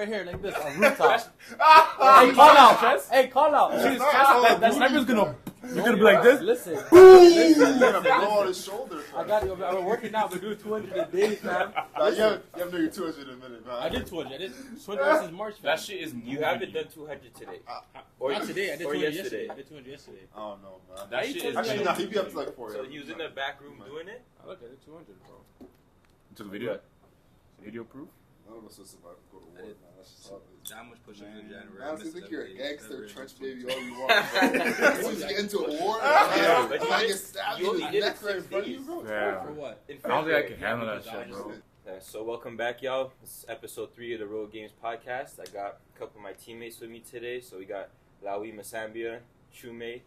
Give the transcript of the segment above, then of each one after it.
right here like this on rooftop. Hey, call out. Hey, call out. That sniper's gonna. You're gonna be like this. Listen. You're gonna blow on his shoulder. I got you. I'm working out. We're doing 200 a day, fam. You haven't done your 200 in a minute, man. I did 200. I did 200 since March, fam. That shit is. You haven't done 200 today. Not today. I did 200 yesterday. I don't know, man. That shit is. Actually, nah, he'd be up to like 4. So he was in the back room doing it? I look, I did 200, bro. To the video. Video proof. None of us is about to go to war, man. That's just how it is. That much push-ups in January. Man, you think you're a gangster, trench baby, all you want, bro. Once you get into a war, but you might get stabbed in only the did neck it right in 6 front of you, days. bro. Yeah. For what? I don't think I can handle that shit, bro. So welcome back, y'all. This is episode 3 of the Road Games podcast. I got a couple of my teammates with me today. So we got Lawi Masambia, Chume,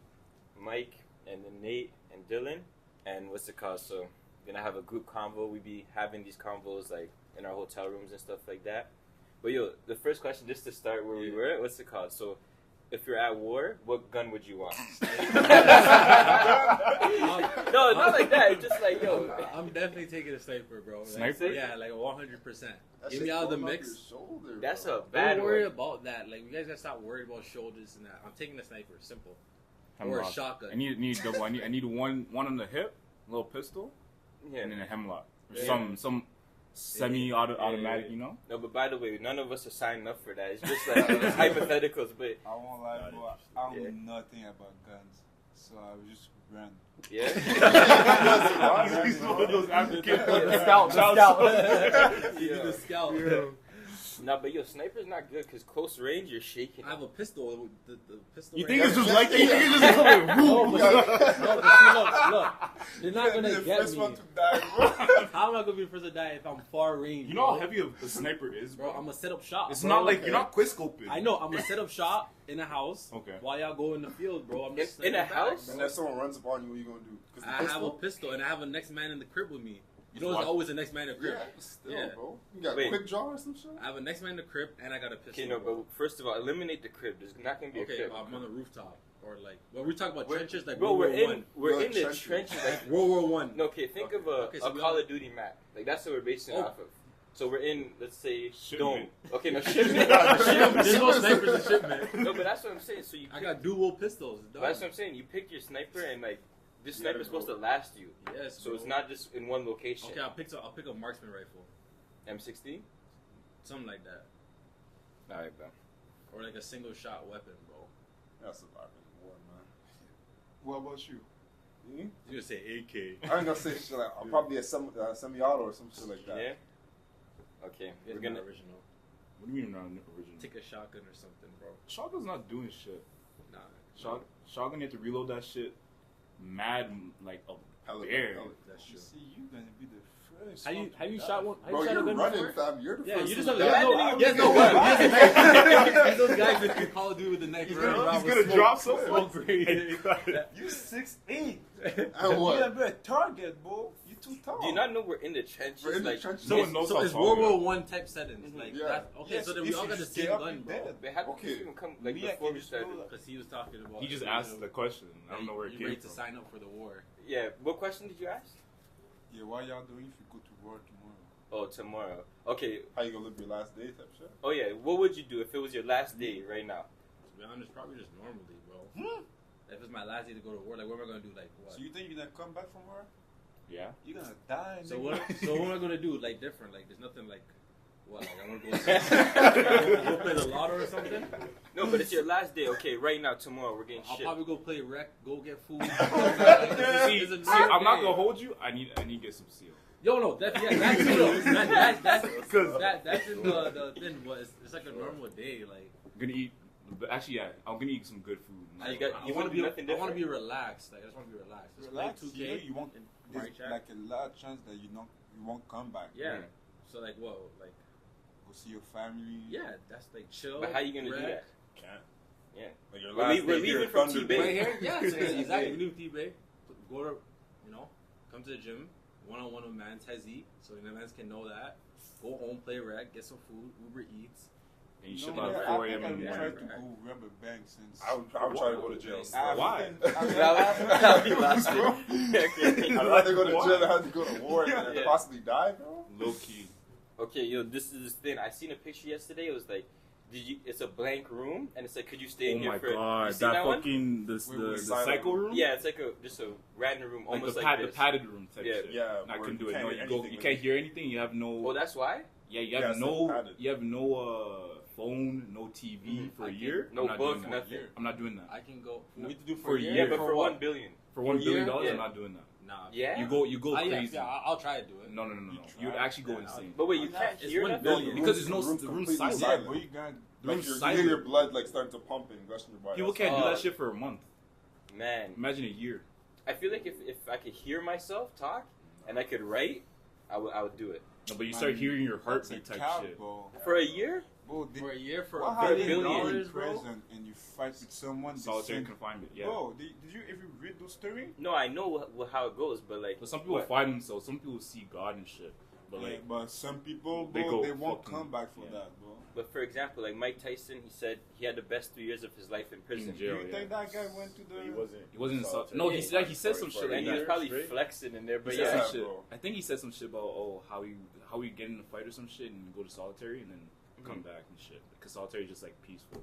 Mike, and then Nate and Dylan. And what's it called? So we're gonna have a group convo. We be having these convos like in our hotel rooms and stuff like that. But yo, the first question, just to start where we were, what's it called? So if you're at war, what gun would you want? No, not like that. It's just like, yo. I'm definitely taking a sniper, bro. Sniper? Yeah, like 100%. Get me out of the mix. That's a Don't bad worry one. about that. Like, you guys gotta stop worrying about shoulders and that. I'm taking a sniper. Simple. I'm Or a lost. shotgun. I need double. I need one on the hip, a little pistol, Yeah. and then a hemlock. Yeah. Some semi-automatic, you know. No, but by the way, none of us are signing up for that. It's just like it's hypotheticals, but I won't lie, bro. I know nothing about guns, so I will just run. yeah. He's one of those African The scout. You Yeah. do the scout. No, but yo, sniper's not good because close range, you're shaking. I have a pistol. The pistol. You right think here. it's just like that? You think it's just like, No, but see, look. They're not Be gonna the get first me. one to die, bro. How am I gonna be the first to die if I'm far range? you know how bro? heavy a sniper is, Bro, I'm gonna set up shop. It's bro. not like you're not quick scoping. I know. I'm gonna set up shop in a house. Okay. While y'all go in the field, bro. I'm just In a sniping back, house? And bro. if someone runs upon you, what are you gonna do? 'Cause the I have a pistol? pistol and I have a next man in the crib with me. You know, there's What? always a next man in the crib. Yeah, still, Yeah. bro. You got Wait. a quick draw or some shit? I have a next man in the crib and I got a pistol. Okay, no, bro. but first of all, eliminate the crib. There's not gonna be a Okay, crib. I'm on the rooftop or like. Well, we talk about We're- trenches like Bro, World we're War in One. we're You're in the trenches. trenches. Like, World War One. no, okay, think of a Okay, so we Call all- of Duty map. Like that's what we're basing it Oh. off of. So we're in, let's say, Shipment. Dome. Okay, no shipment. There's no snipers in shipment. No, but that's what I'm saying. So you. I got dual pistols. But that's what I'm saying. You pick your sniper and like this You gotta sniper's supposed go. to last you. Yes. So bro. it's not just in one location. Okay, I'll pick a marksman rifle, M16. something like that, All right, bro. or like a single shot weapon, bro. That's surviving war, man. What about you? You? You gonna say AK? I ain't gonna say shit like I'm probably a semi-auto or some shit like that. Yeah. Okay, we're It's gonna. not original. What do you mean not original? Take a shotgun or something, bro. Shotgun's not doing shit. Nah. Shotgun, you have to reload that shit. Mad like a Pellet, bear. pellet. That's You true. see, you gonna be the first. Have one you to shot die. one? Have Bro, you shot you're a gun running, before? fam. You're the Yeah, first you just one have to to. die. He has no gun. He has a knife. Those guys that can Call of Duty with a knife. He's running gonna, around he's with gonna smoke. drop someone. Smoke grenade. You 6'8". And You what? gotta be a target, bro. You too tall. Do you not know we're in the trenches? We're in the like, trenches. Someone knows So how it's tall World you are. War One type settings. Like Yeah. that. Okay, Yes, so then if we all you got the stay same up, gun, you bro. dead. But how did Okay. this even come like Me, I before can we just started? know that. Because he was talking about. He just you asked know, the question. I don't know where it you came ready to from. sign up for the war? Yeah. What question did you ask? Yeah, what y'all doing if you go to war tomorrow? Oh, tomorrow. Okay. How you gonna live your last day type shit? Oh yeah. What would you do if it was your last day right now? To be honest, probably just normally, bro. If it's my last day to go to war, like what am I gonna do? Like what? So you think you're gonna come back from war? Yeah. You're gonna die. So nigga. what? So what am I gonna do? Like different? Like there's nothing like what? Like I'm gonna go play the lotto or something. No, but it's your last day. Okay, right now, tomorrow we're getting I'll shit. probably go play rec, go get food. See, I'm not gonna hold you. I need to get some seal. Yo, no, that's in the thing. But it's like a normal day. Like I'm gonna eat. But actually, yeah, I'm gonna eat some good food. Ah, you got- I you want wanna to do be. nothing I want to different? be relaxed. Like I just want to be relaxed. Just Relax. play 2K. You know, you won't. and There's Mario Kart. like a lot of chance that you won't come back. Yeah. So like what? Like Go see your family. yeah, that's like chill. But how you gonna do rec. that? Can't. Yeah. Like your We're leaving from T-Bay. Right here? Yeah, exactly. We leave T-Bay. Go to, come to the gym, one-on-one with Mans Hezi, so the Mans can know that. Go home, play rec, get some food, Uber Eats. And you No, ship yeah, out at I 4 a.m. think in the I morning. tried to go rob a bank since. I would try to go to jail. Why? I'll be last I'd rather go to jail than have to go to war and Yeah. possibly die, bro. Low key. Okay, yo, this is this thing. I seen a picture yesterday. It was like, it's a blank room, and it's like, could you stay in Oh here my for? god, You seen that one? fucking the cycle room. Yeah, it's like just a random room, like almost the like the this. padded room type Yeah. shit. Yeah, I where couldn't do you it. No, can't you hear go. anything You with can't it. hear anything. You have no. Oh, that's why. Yeah, you Yeah, have it's no. padded. You have no phone, no TV for a year. No I'm not book, doing that. nothing. I'm not doing that. I can go. We need to do For for a a year. Yeah, year. but for what? $1 billion. For $1 billion, Yeah. I'm not doing that. Nah. Yeah. You go crazy. Yeah, I'll try to do it. No. You You'd try? actually go Yeah, insane. But wait, you can't It's hear $1 nothing? billion. Because there's no room the room's completely silent. silent. Yeah, but you got The Like room's you hear silent. your blood like starting to pump and gush in your body. People can't do Oh. that shit for a month. Man, Imagine a year. I feel like if I could hear myself talk and I could write, I would do it. No, but you start hearing your heartbeat that's a type cap, shit. bro. For a year? Bro, For a year, for what $1 happened billion, when you're in bro. prison and you fight with someone? they Solitary send- confinement. Yeah. Bro, did you ever read those stories? No, I know how it goes, but like, But some people what? find themselves. Some people see God and shit. But Yeah, like, but some people, they bro, go they won't fucking- come back for yeah. that, bro. But for example, like Mike Tyson, he said he had the best 3 years of his life in prison. In jail. Do you think that guy went to the? He wasn't. he wasn't in solitary. No, he said some shit And like he was that. probably straight? flexing in there, but He said yeah. some shit. bro. I think he said some shit about how you get in a fight or some shit and go to solitary and then come back and shit. Because solitary is just like peaceful,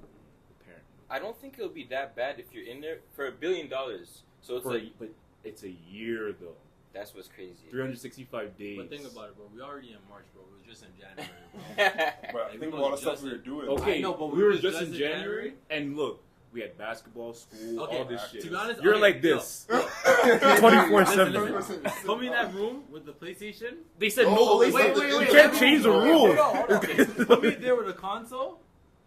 apparently. I don't think it'll be that bad if you're in there for $1 billion. So it's like, But it's a year though. that's what's crazy. 365 days. But think about it, bro. We already in March, bro. It was just in January, bro. But I think of all the stuff we were doing. Okay, I know, but we we were was just just in in January, and look, we had basketball, school, Okay, all this shit. to be honest, You're okay, like yo, this, Listen, 24/7. listen. Put me in that room with the PlayStation. They said Oh, no. wait, Wait, wait, you wait, can't wait. change the Hold rule. on. Put me there with a console,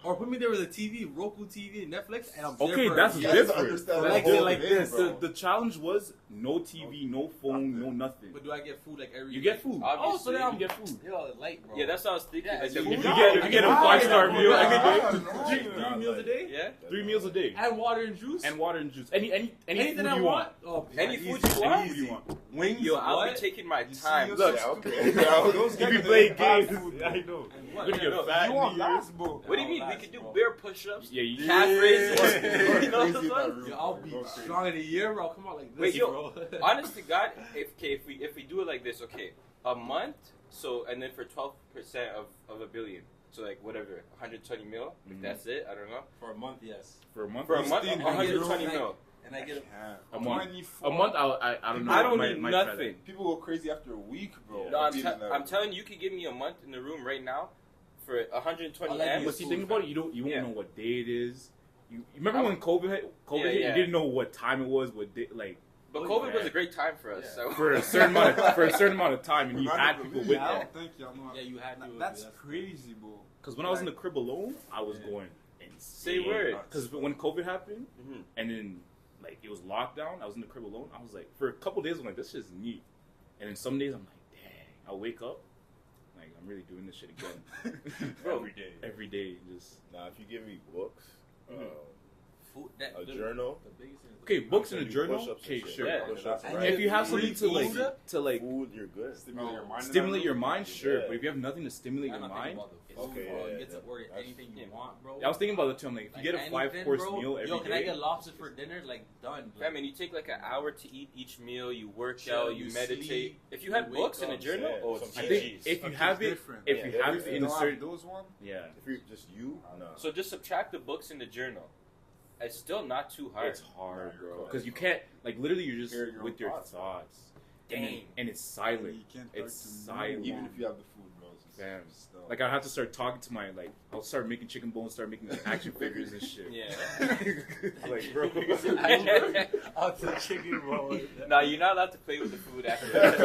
or put me there with a TV, Roku TV, Netflix, and I'm there Okay, for that's a You year. guys different. understand Like the whole like thing, this, bro. The challenge was no TV, no phone, no nothing. But do I get food like every? You get food. Oh, so then I'm You get food. yo light, bro. Yeah, that's what I was thinking. Yeah, like, you if You get a 5-star meal every day. Yeah, Three meals a day. yeah, 3 meals a day. and water and juice And water and juice. Any anything food I you want. want. Oh, Any easy. food you want? Any food you want. Wings. yo, I'll what? be taking my You see time. yourself Look, Yeah, stupid. okay. Those If guys you that play they have games, food, I bro. know. And You're what? gonna get No, fat. You want in a year. last, bro? what do you mean? I'll We last, could do bro. bear push-ups, Yeah, you calf raises. Yeah. You know Crazy what in that I'm room, Yo, I'll bro. be Go crazy. strong in a year, bro. Come on, like this, Wait, yo, bro. honest to God, if we do it like this, okay, a month, so and then for 12% of $1 billion, so like whatever, 120 mil, if Mhm. that's it, I don't know. For a month, yes. For a month. For a month, Still 120 get- mil. And I get A month. 24. A month. I don't know. I don't might- need might try nothing. People go crazy after a week, bro. Yeah. No, I'm, Being in that I'm room. telling you, you could give me a month in the room right now for 120 I like M's. But see, think about it. You won't Yeah. know what day it is. You remember when COVID hit? Yeah, hit, yeah. you didn't know what time it was. What day? Like But Oh, COVID yeah. was a great time for us. Yeah. So. for a certain amount of time, and you Not had even people really, with I you. don't think y'all know. Yeah, you had to. That's that's crazy, bro. Because when I was in the crib alone, I was going Say insane. word. Because when COVID happened, Mhm. and then like it was lockdown, I was in the crib alone. I was like, for a couple days, I'm like, this shit's neat. And then some days, I'm like, dang. I'll wake up, like I'm really doing this shit again. Bro, Every day. Every day, just Now, if you give me books, food. That, a journal, The biggest thing is okay. Books I'll and a send you journal. push-ups and Okay, shit. sure. Yeah. Push-ups, And right? If you have Free something to food? like food, you're good. Stimulate your mind. in stimulate that your room. mind, sure. Yeah. But if you have nothing to stimulate I'm your not thinking mind, about the it's food, okay, bro. yeah, You get to yeah. order That's- anything you yeah. want, bro. Yeah, I was thinking about it too. I'm like, if you Like get a anything, 5-course bro. meal every Yo, can I day- get lobster for dinner? Like done. I mean, you take like an hour to eat each meal. You work Chill, out. You you meditate. sleep, If you you had wake books and a up, journal, yeah, oh, some I GGs. think if you Okay, have it's it, different. if Yeah, you have everything. it in You a don't certain, have those one? yeah, If you just you, no. So just subtract the books and the journal. It's still not too hard. it's hard, Nah, bro. you're Because you correct. can't, like, literally, you're just Hear your with own your thoughts. thoughts. Dang. And it's silent. You can't It's talk to silent. no Even one. if you have the food, bro. It's Damn. still- Like, I have to start talking to my, like, I'll start making chicken bones, start making like, action figures and shit. Yeah. Like, bro. Out to chicken roll. No, you're not allowed to play with the food after that.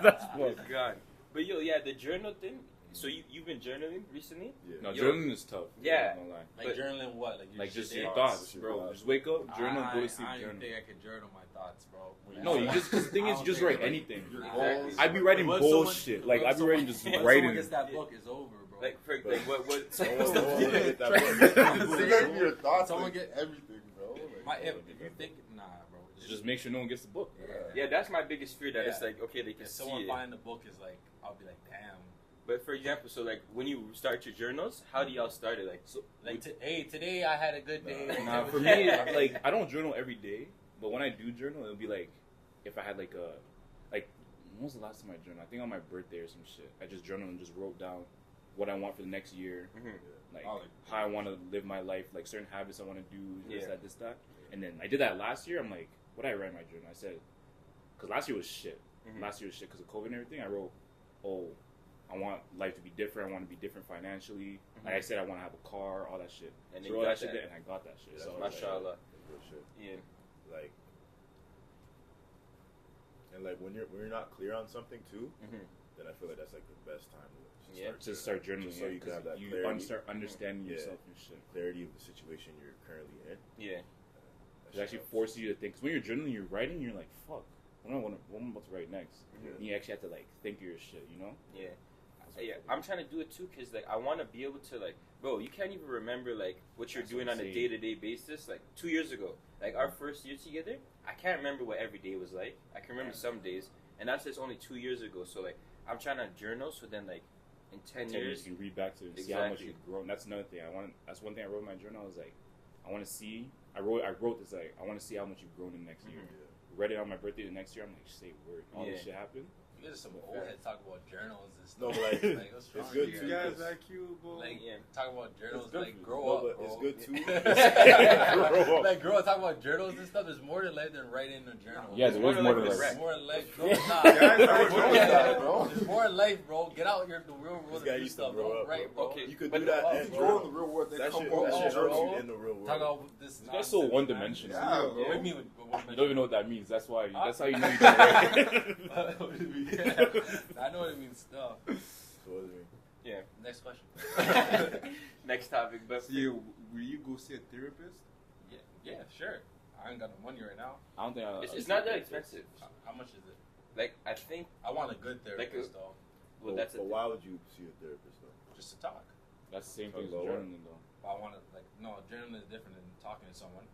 That's It's gone. But yo, yeah, the journal thing. So you've been journaling recently? Yeah. No, Yo. journaling is tough. Yeah. No lie. Like But- journaling what? Like, Like, just day? your thoughts. thoughts, Your bro. thoughts. Just wake up, journal, go to sleep, I don't even journal. think I could journal my thoughts, bro. No, you just, because the thing I is, you don't just think write I- anything. Your Exactly. goals. I'd be writing Once someone- bullshit. Like, once I'd be writing someone- just once writing. someone gets that book, it's over, bro. Like, for, like what? Someone the will feeling? get that book. Think of your thoughts. Someone Like, get- everything, bro. Like, My, if you think, nah, bro. Just make sure no one gets the book. Yeah, that's my biggest fear. That Yeah. it's like, okay, they can If see someone it. find the book, is like, I'll be like, damn. But for example, so like when you start your journals, how do y'all start it? Like, so, Like, hey, today I had a good day. Nah, for me, like, I don't journal every day, but when I do journal, it'll be like, if I had like a, like, when was the last time I journaled? I think on my birthday or some shit. I just journaled and just wrote down what I want for the next year, like how I want to live my life, like certain habits I want to do, this, that. And then I did that last year. I'm like, what did I write in my journal? I said, because last year was shit. Last year was shit because of COVID and everything. I wrote, I want life to be different. I want to be different financially. Like I said, I want to have a car, all that shit. And so all that shit there, and I got that shit. Yeah, So mashallah. Yeah. Like, and like when you're not clear on something too, then I feel like that's like the best time to start journaling. Just so you can have that you clarity. start understanding yourself and shit. Clarity of the situation you're currently in. Yeah. It actually forces you to think. Because when you're journaling, you're writing, you're like, fuck, what am I about to write next? And you actually have to like think of your shit, you know? Yeah. Yeah, I'm trying to do it too because like I want to be able to like, bro, you can't even remember like what you're doing on a day-to-day basis. Like 2 years ago, like our first year together, I can't remember what every day was like. I can remember some days, and that's just only 2 years ago. So like I'm trying to journal so then like in 10 years you can read back to see how much you've grown. That's another thing. That's one thing I wrote in my journal. I was like, I want to see. I wrote this like I want to see how much you've grown in the next year. Read it on my birthday the next year. I'm like, say word. All this shit happened. You guys are some old heads talk about journals and stuff. No, but like what's it's wrong good with too. you Guys guys? like you, bro. Like, talk about journals, It's like, good. grow No, up, but bro. it's good too. Grow up. Like, grow up, talk about journals and stuff. There's more to life than writing a journal. Yeah, there is more to There's life. more in life, bro. Guys like bro. There's more in life, bro. Get out here in the real world This guy and do used to stuff, grow bro. up, Right, bro. bro. Okay. You could But do that. no, and You grow in the real world, they that come shit, up. that shit bro. helps you in the real world. Talk about this. This guy's so nonsense, one-dimensional. man. Yeah, What do bro. you mean? You don't even know what that means. That's why. That's how you know you don't write. What do you mean? I know what it means. Stuff. So what does it mean? Yeah. Next question. Next topic, but So you, will you go see a therapist? Yeah, sure. I ain't got the money right now. I don't think it's not that expensive. How much is it? Like I think, I want a good therapist, though. well, that's But why would you see a therapist though? Just to talk. That's the same thing as Lower. journaling, though. But I want to, like, no, journaling is different than talking to someone.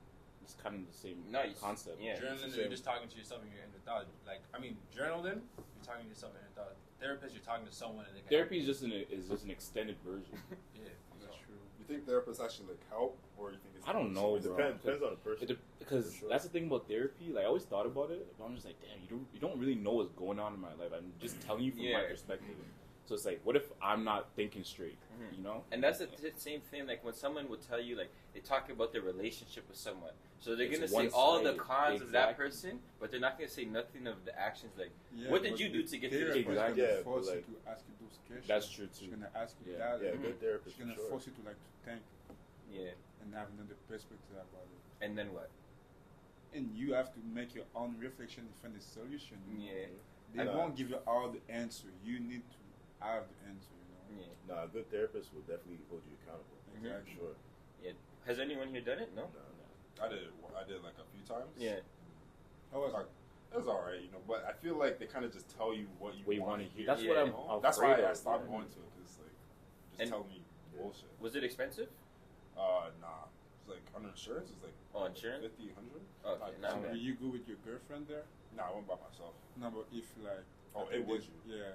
It's kind of the same Nice. concept. Yeah. Journaling, it's the you're same. just talking to yourself and you're in the thought. Like, I mean, journaling, you're talking to yourself and your thought. Therapist, you're talking to someone and they can Therapy help is just an extended version. you. Yeah. That's So, true. You think therapists actually like help, or you think it's I don't know, It bro. depends on the person. Because For sure. that's the thing about therapy. Like I always thought about it, but I'm just like, damn, you don't really know what's going on in my life. I'm just telling you from my perspective. So it's like, what if I'm not thinking straight? You know? And that's the same thing. Like when someone will tell you, like they talk about their relationship with someone, so they're It's gonna say all the one-sided. cons of that Exactly. person, but they're not gonna say nothing of the actions. Like, Yeah, what did but you do to get to this therapist point? Exactly. gonna Yeah, force but you like- to ask you those questions. That's true She's too. gonna ask you Yeah. that. Yeah, and good therapist She's gonna for sure. force you to like to think Yeah, and have another perspective about it. and then what? And you have to make your own reflection and find a solution. You know? Yeah, They Nah. won't give you all the answer. You need to have the answer. You know. yeah. Nah, a good therapist will definitely hold you accountable. Exactly. For sure. Has anyone here done it? No. Nah. I did like a few times. Yeah. How was Like, it was alright, you know, but I feel like they kind of just tell you what you What you want want to to hear. hear. That's Yeah. what I'm. you know? afraid That's why I of. stopped Yeah. going to it because like just And- tell me bullshit. Was it expensive? Nah, it's like under insurance. It's like Oh, insurance? 50, 100. Okay, So not were bad. you go with your girlfriend there? Nah, I went by myself. No, but if like. Oh, I think it would they- Yeah.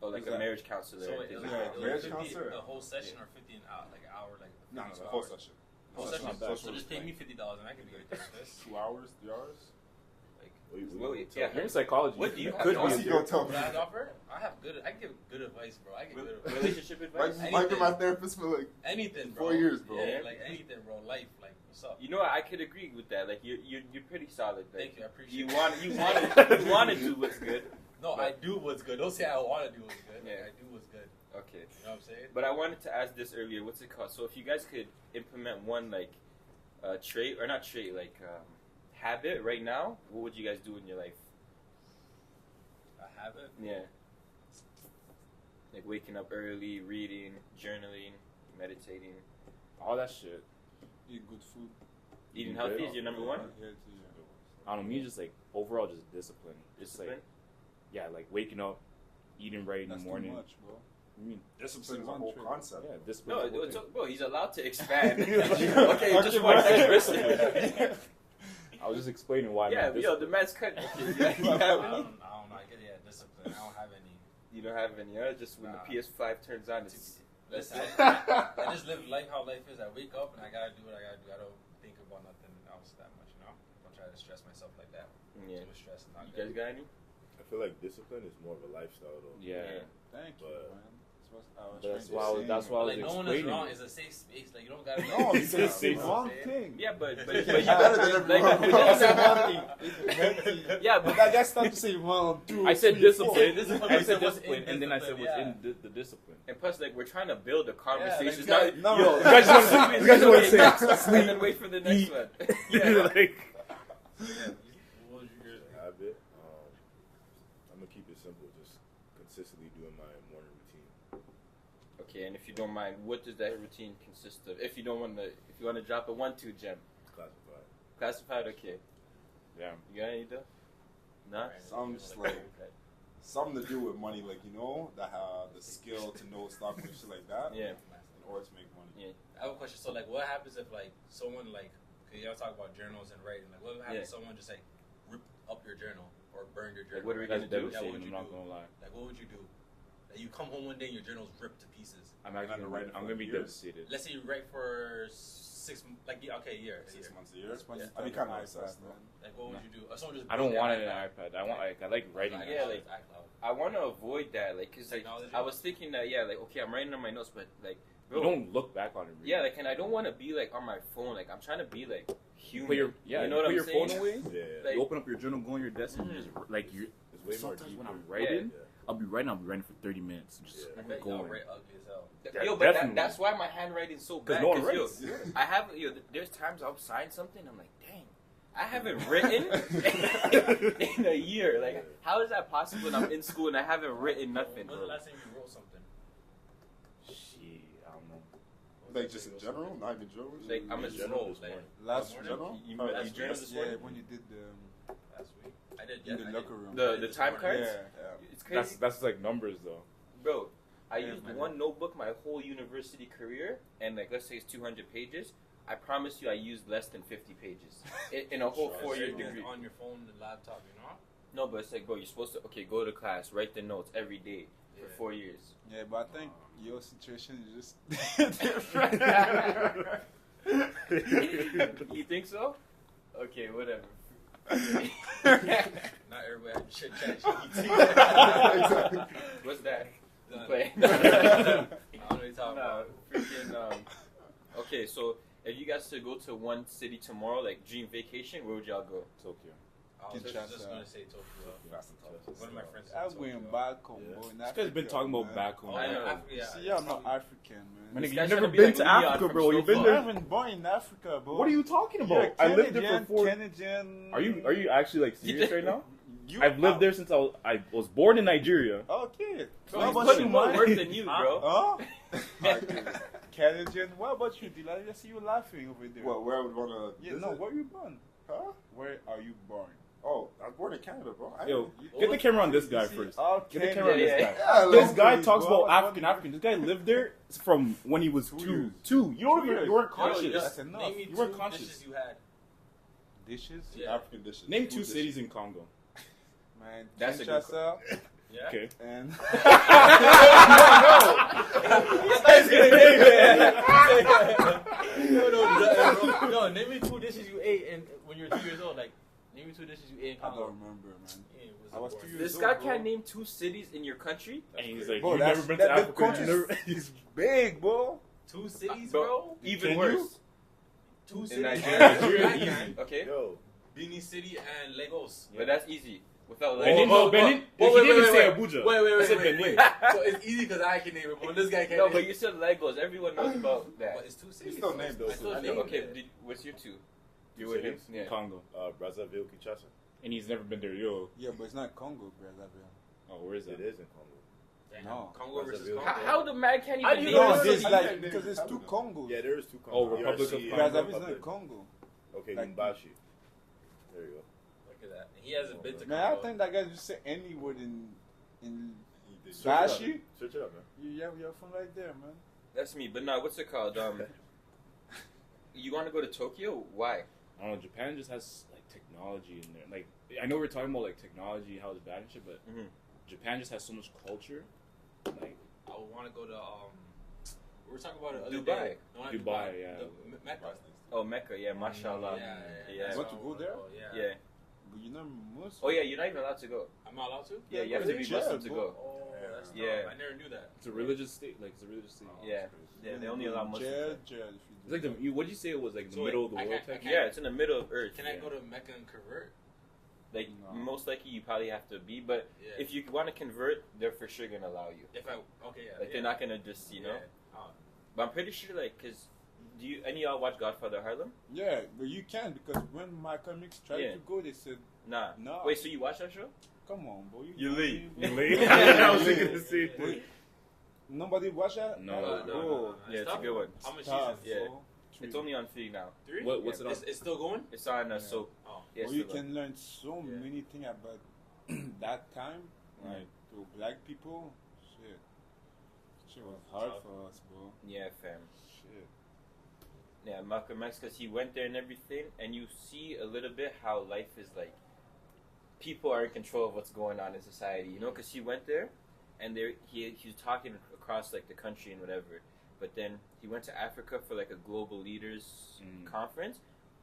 Oh, like Is a that- marriage counselor. So and it things was, like Yeah, that. it marriage was 50 counselor? a whole session or 50 an hour, like an hour, like No, 52 the whole hours? session. Whole Social- session. social So just pay me restraint. $50 and I can be your therapist. 2 hours, 3 hours. Yeah. You're in psychology. What do you could Once be. you go tell me. What I offer? I have good. I give good advice, bro. I give good advice. Relationship advice. Mike been my therapist for like Anything, bro. 4 years, bro. Yeah, like anything, bro. Life, like what's up? You know what? I could agree with that. Like you're pretty solid. Like, Thank you. I appreciate You it. want to do what's good. No, I do what's good. Don't say I want to do what's good. Like, Yeah. I do what's good. Okay. You know what I'm saying? But I wanted to ask this earlier. What's it called? So if you guys could implement one like trait or not trait, like habit right now, what would you guys do in your life? A habit. Yeah. Like waking up early, reading, journaling, meditating, All that shit. Eat good food. eating Eating healthy good. is your number one. Healthy, I don't know. Me, just like overall, just discipline. Just Discipline. like, yeah, like waking up, eating right in That's the morning. too much, bro. I mean, Discipline is a One whole trait. concept. yeah, discipline. No, is the whole it's, thing. bro, he's allowed to expand. Okay, just one person. I was just explaining why. Yeah, I'm yo, the man's cut. You have I any? don't know. I get discipline. I don't have any. You don't have any, just when Nah. the PS5 turns on, it's Listen, I just live life how life is. I wake up and I gotta do what I gotta do. I don't think about nothing else that much, you know. Don't try to stress myself like that. yeah. Too much stress is not You good. guys got any? I feel like discipline is more of a lifestyle though. Yeah. Thank you, But- man. That's why I was Like no one is explaining wrong. it. It's a safe space. Like you don't gotta. No, It's it's just the safe. wrong thing. Yeah, but you better better than like wrong. don't say That's one one thing. thing. Yeah, but That's not to say 1, 2, I said 3, discipline. 4. I said What's discipline, in and then I said discipline, what's in the discipline. and plus, like we're trying to build a conversation. like, It's not, no, yo, you guys just wanna- you guys just wanna say next, and then wait for the next one. Yeah. Like, What was your Habit. I'm gonna keep it simple. Just consistently doing my morning routine. Okay, and if you don't mind, what does that routine consist of? If you don't want to, if you want to drop a 1-2 gem, Classified. classified. Okay, yeah. you got any though? Nah. Some just like something to do with money, like the skill to know stock and shit like that. Yeah. In order to make money. Yeah. I have a question. So, like, what happens if, like, someone, like, cause y'all talk about journals and writing. Like, what happens if someone just, like, rip up your journal or burn your journal? Like, what are we That's gonna do? Yeah, what devastating. would I'm you not do? gonna lie. Like, what would you do? Like, you come home one day and your journal's ripped to pieces. I'm actually Gonna write it I'm for gonna be years. devastated. Let's say you write for 6, like, yeah, okay, a year. 6 months a year. That's when Yeah. you I'd be start kind of an obsessed, iPad, though. man. Like, what would you do? Or someone just I don't broke want your it on an iPad. I like writing. iCloud. Yeah, like- iCloud. I want to avoid that, like, cause like Technology? I was thinking that, yeah, like, okay, I'm writing on my notes, but like, You bro, don't look back on it. Really. yeah, like, and I don't want to be like on my phone. Like, I'm trying to be like human. Put your you know what put I'm your saying? phone away. Yeah. Like- You open up your journal, go on your desk, and just like you. It's way more Sometimes deeper. when I'm writing, Yeah. I'll be writing for 30 minutes. Just Yeah. I bet going. y'all write ugly as hell. Yeah, Yo, but definitely. that's why my handwriting's so 'Cause bad. no one 'cause, writes. yo, I have, there's times I'll sign something, I'm like, dang, I haven't written in a year. Like, how is that possible? And I'm in school and I haven't written nothing, When's bro. the last time you wrote something? Shit, I don't know. Like just in general, not even journals. Like, I'm a In general this like, morning. Last Morning? General? You, Oh, you that's- journaled this yeah, morning? when you did Last week. I did. in Yeah, the I locker did. room. The This time morning. cards? Yeah. It's crazy. That's like numbers though. Bro, I Yeah, used man. one notebook my whole university career, and like, let's say it's 200 pages. I promise you I used less than 50 pages in a whole Sure. 4-year Everything's degree. on your phone and laptop, you know? No, but it's like, bro, you're supposed to, okay, go to class, write the notes every day for Yeah. 4 years. Yeah, but I think your situation is just different. You think so? Okay, whatever. Not everybody should chat Exactly. What's that? Done. Play. I don't know what you're talking Nah, about. freaking, okay, so if you guys could go to one city tomorrow, like dream vacation, where would y'all go? Tokyo. I was Kinshasa. just going to say Tokyo. Fast and tough. One of my friends I'm said going Tokyo. back home, Yeah. bro. in This guy's been Africa, talking about man. back home. Oh, I yeah, know. Africa, yeah. See, I'm not African, My man. nigga, guy's you've never trying to be been like to Leon Africa, from bro. You've been Snowfall. I there. haven't born in Africa, bro. What are you talking You're about? I lived there Canadian, for 4. Canadian. Are you actually like serious right now? You I've lived there since I was born in Nigeria. Okay. Bro, What he's about putting you, more man? work than you, bro. Huh? Canadian. What about you, Dylan? I see you laughing over there. What? Where I would want to? Yeah, no. Where you born? Huh? Where are you born? Oh, I was born in Canada, bro. Yo, get the camera on this guy first. Okay. Get the camera on this Yeah, guy. Yeah, This like, guy please, talks bro. about African. This guy lived there from when he was 2. 2. You don't even. You weren't Yo, conscious. That's enough. Name me You weren't 2 conscious. dishes you had. Dishes? Yeah. African dishes. Name Food 2 dishes. cities in Congo. Man, That's a good Kinshasa Yeah? Okay. and No, name me 2 dishes you ate when you were 2 years old. Like, name me 2 dishes you ate in I Congo. don't remember, man. Yeah, it I was boring. 2 years This old. guy bro. can't name 2 cities in your country? And he's like, Bro, you've never been to the Africa. country You never- is big, bro. 2 cities, bro? Even Can worse. 2 In cities? Nigeria. Nigeria, I easy. can. Okay? Yo, Benin City and Lagos. But that's easy. Without Benin, like, no, Benin. Wait, He wait, didn't wait, say wait. Abuja. Wait, I said wait, Benin. So it's easy because I can name it, but when this guy can't no, name but it. you said Legos. Everyone knows about that. But it's 2 cities. still named those I still two. named Okay, it. what's your 2? You're 2 with him? cities? Yeah. Congo. Brazzaville, Kinshasa. And he's never been there. Yo. Yeah, but it's not Congo, Brazzaville. Oh, where is It that? is in Congo. Damn. No. Congo versus Brazzaville. Congo. How the man can't How even do name you No, know a there's city? like Yeah, because there's 2 Congos. Yeah, there is 2 Congos. Oh, Republic of DRC and Congo. Brazzaville is Republic. not Congo. Okay, Like- Lumbashi. There you go. Look at that. He hasn't been to Man, I Congo. think that guy just say any word in Search it up. Bashi. Search it up, man. You're from right there, man. That's me. But nah, what's it called? You want to go to Tokyo? Why? I don't know. Japan just has like technology in there. Like I know we're talking about like technology, how it's bad and shit, but Mhm. Japan just has so much culture. Like I would want to go to, we were talking about it the other Dubai. day. No, not Dubai, yeah. The Mecca. Oh, Mecca. Yeah, mashallah. Yeah. Yeah. Want to go there? Yeah. Yeah. but you're not Muslim. Oh yeah, you're not even allowed to go. I'm not allowed to? Yeah, you have to be Muslim to go. Oh, that's Yeah. tough. I never knew that. It's a religious state. Like, it's a religious state. Yeah. Yeah, they only allow Muslims. Jail. It's like what did you say it was like the So middle of the I world can't- I type? can't- Yeah, it's in the middle of Earth. Can I go to Mecca and convert? Like No. most likely, you probably have to be. But Yeah. if you want to convert, they're for sure gonna allow you. If I okay, yeah. Like they're not gonna just you know. Yeah. Oh. But I'm pretty sure like because do you any of y'all watch Godfather Harlem? Yeah, but you can because when Malcolm X tried Yeah. to go, they said, Nah. No. Wait, so you watch that show? "Come on, boy, You leave. bro." I was thinking the same thing. Nobody watch that? No. Oh, yeah, it's a good one. How much Tough, seasons? Yeah. bro. It's only on 3 now. 3? What's it on? It's still going? It's on Yeah. soap. Oh. Yeah, Well, it's you still on. can learn so Yeah. many things about that time, like to black people. Shit was hard for us, bro. Yeah, fam. Shit. Yeah, Malcolm X, because he went there and everything, and you see a little bit how life is like. People are in control of what's going on in society, you know, because he went there, and he was talking across like the country and whatever. But then he went to Africa for like a global leaders conference,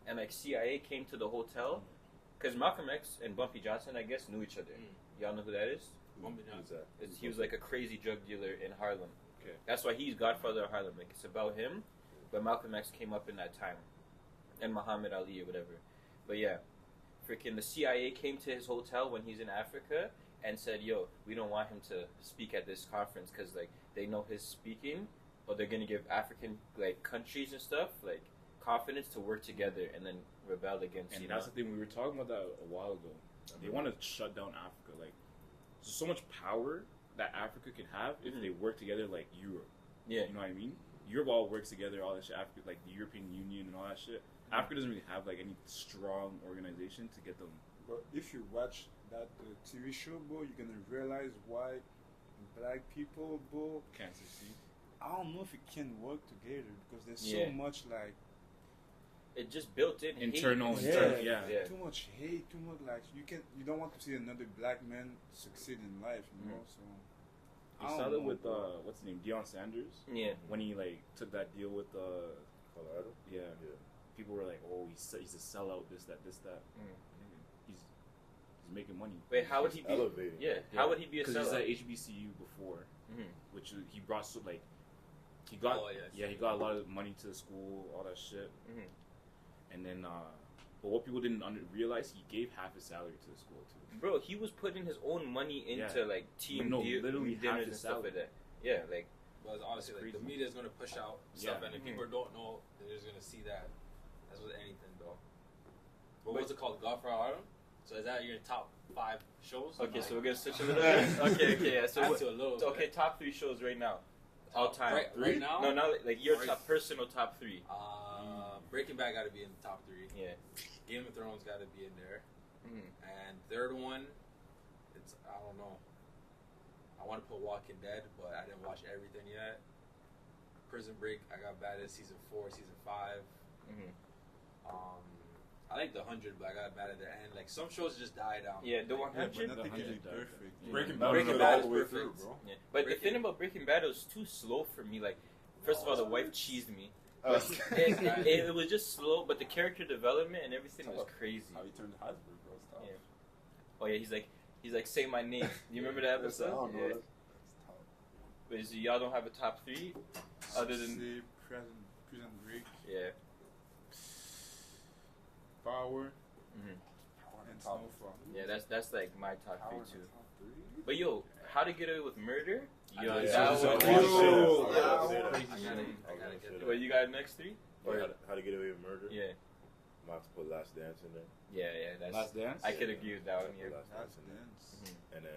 and like CIA came to the hotel, because Malcolm X and Bumpy Johnson, I guess, knew each other. Y'all know who that is? Bumpy Who's Johnson. that? He was like a crazy drug dealer in Harlem. Okay. That's why he's Godfather of Harlem. Like it's about him, but Malcolm X came up in that time, and Muhammad Ali or whatever. But yeah, freaking the CIA came to his hotel when he's in Africa and said, "Yo, we don't want him to speak at this conference because like they know his speaking, but they're gonna give African like countries and stuff like confidence to work together and then rebel against." And you that's know? the thing, we were talking about that a while ago. They want to shut down Africa. Like, there's so much power that Africa can have if they work together like Europe. Yeah. You know what I mean? Europe all works together, all that shit. Africa, like the European Union and all that shit. Africa doesn't really have like any strong organization to get them. But if you watch that TV show, bro, you're gonna realize why black people, bro, Can't succeed. I don't know if it can work together because there's Yeah. so much like It just built in Internal, hate. yeah. Yeah. too much hate, too much like you don't want to see another black man succeed in life, you know. So You I saw don't that know, with bro. what's his name, Deion Sanders, Yeah. when he like took that deal with Colorado? yeah. Yeah. People were like, oh, he's a sellout, this, that. He's making money. Wait, how would he be? Elevating. Yeah. How would he be a Because he's sellout? at HBCU before, Mhm. which he brought so like he got Oh, yes. he got a lot of money to the school, all that shit, Mhm. and then but what people didn't realize, he gave half his salary to the school too. Bro, he was putting his own money into Yeah. like team No, literally half dinners his and stuff salary. like that. Yeah, like But honestly, like, the crazy. media is gonna push out stuff, Yeah. and if Mhm. people don't know, they're just gonna see that. That's with anything, though. But Wait. what's it called? Godfather Harlem? So is that your top 5 shows? okay, Like, so we're gonna switch a little bit. Okay, yeah. So add what, to a little so, okay, bit. top 3 shows right now, all time. Right now? No, not like your Right. top personal top 3. Breaking Bad got to be in the top 3. Yeah. Game of Thrones got to be in there. Mhm. And third one, it's I don't know. I want to put Walking Dead, but I didn't watch everything yet. Prison Break, I got bad at season 4, season 5. Mhm. I like the 100, but I got bad at the end. Like some shows just die down. Yeah, the Like, 100. but nothing can be 100 died. perfect. Yeah. Breaking Breaking Bad Bad all is the way perfect. through, bro. Yeah. But Breaking- the thing about Breaking Bad was too slow for me. Like, first of all, the wife cheesed me. Uh, It was just slow, but the character development and everything was crazy. How you turned Heisenberg, bro? Stop. Yeah. Oh yeah, he's like say my name. You remember that Listen, I episode? don't know. Yeah. That's tough. Wait, so y'all don't have a top 3 other than Say Prison Break, yeah. Power, Mhm. and Top Snowfall. Yeah, that's like my top Power 3 in the too. top 3? But yo, How to Get Away with Murder? I Yo, gotta that say, one. so- Yo, Yo, yeah, yeah, I say that. gotta- I gotta get that. Well, you got next 3? Or how to Get Away with Murder? Yeah, I'm about to put Last Dance in there. yeah. That's Last Dance. I could agree with that one. Yeah. Last That's Dance in there. dense. And then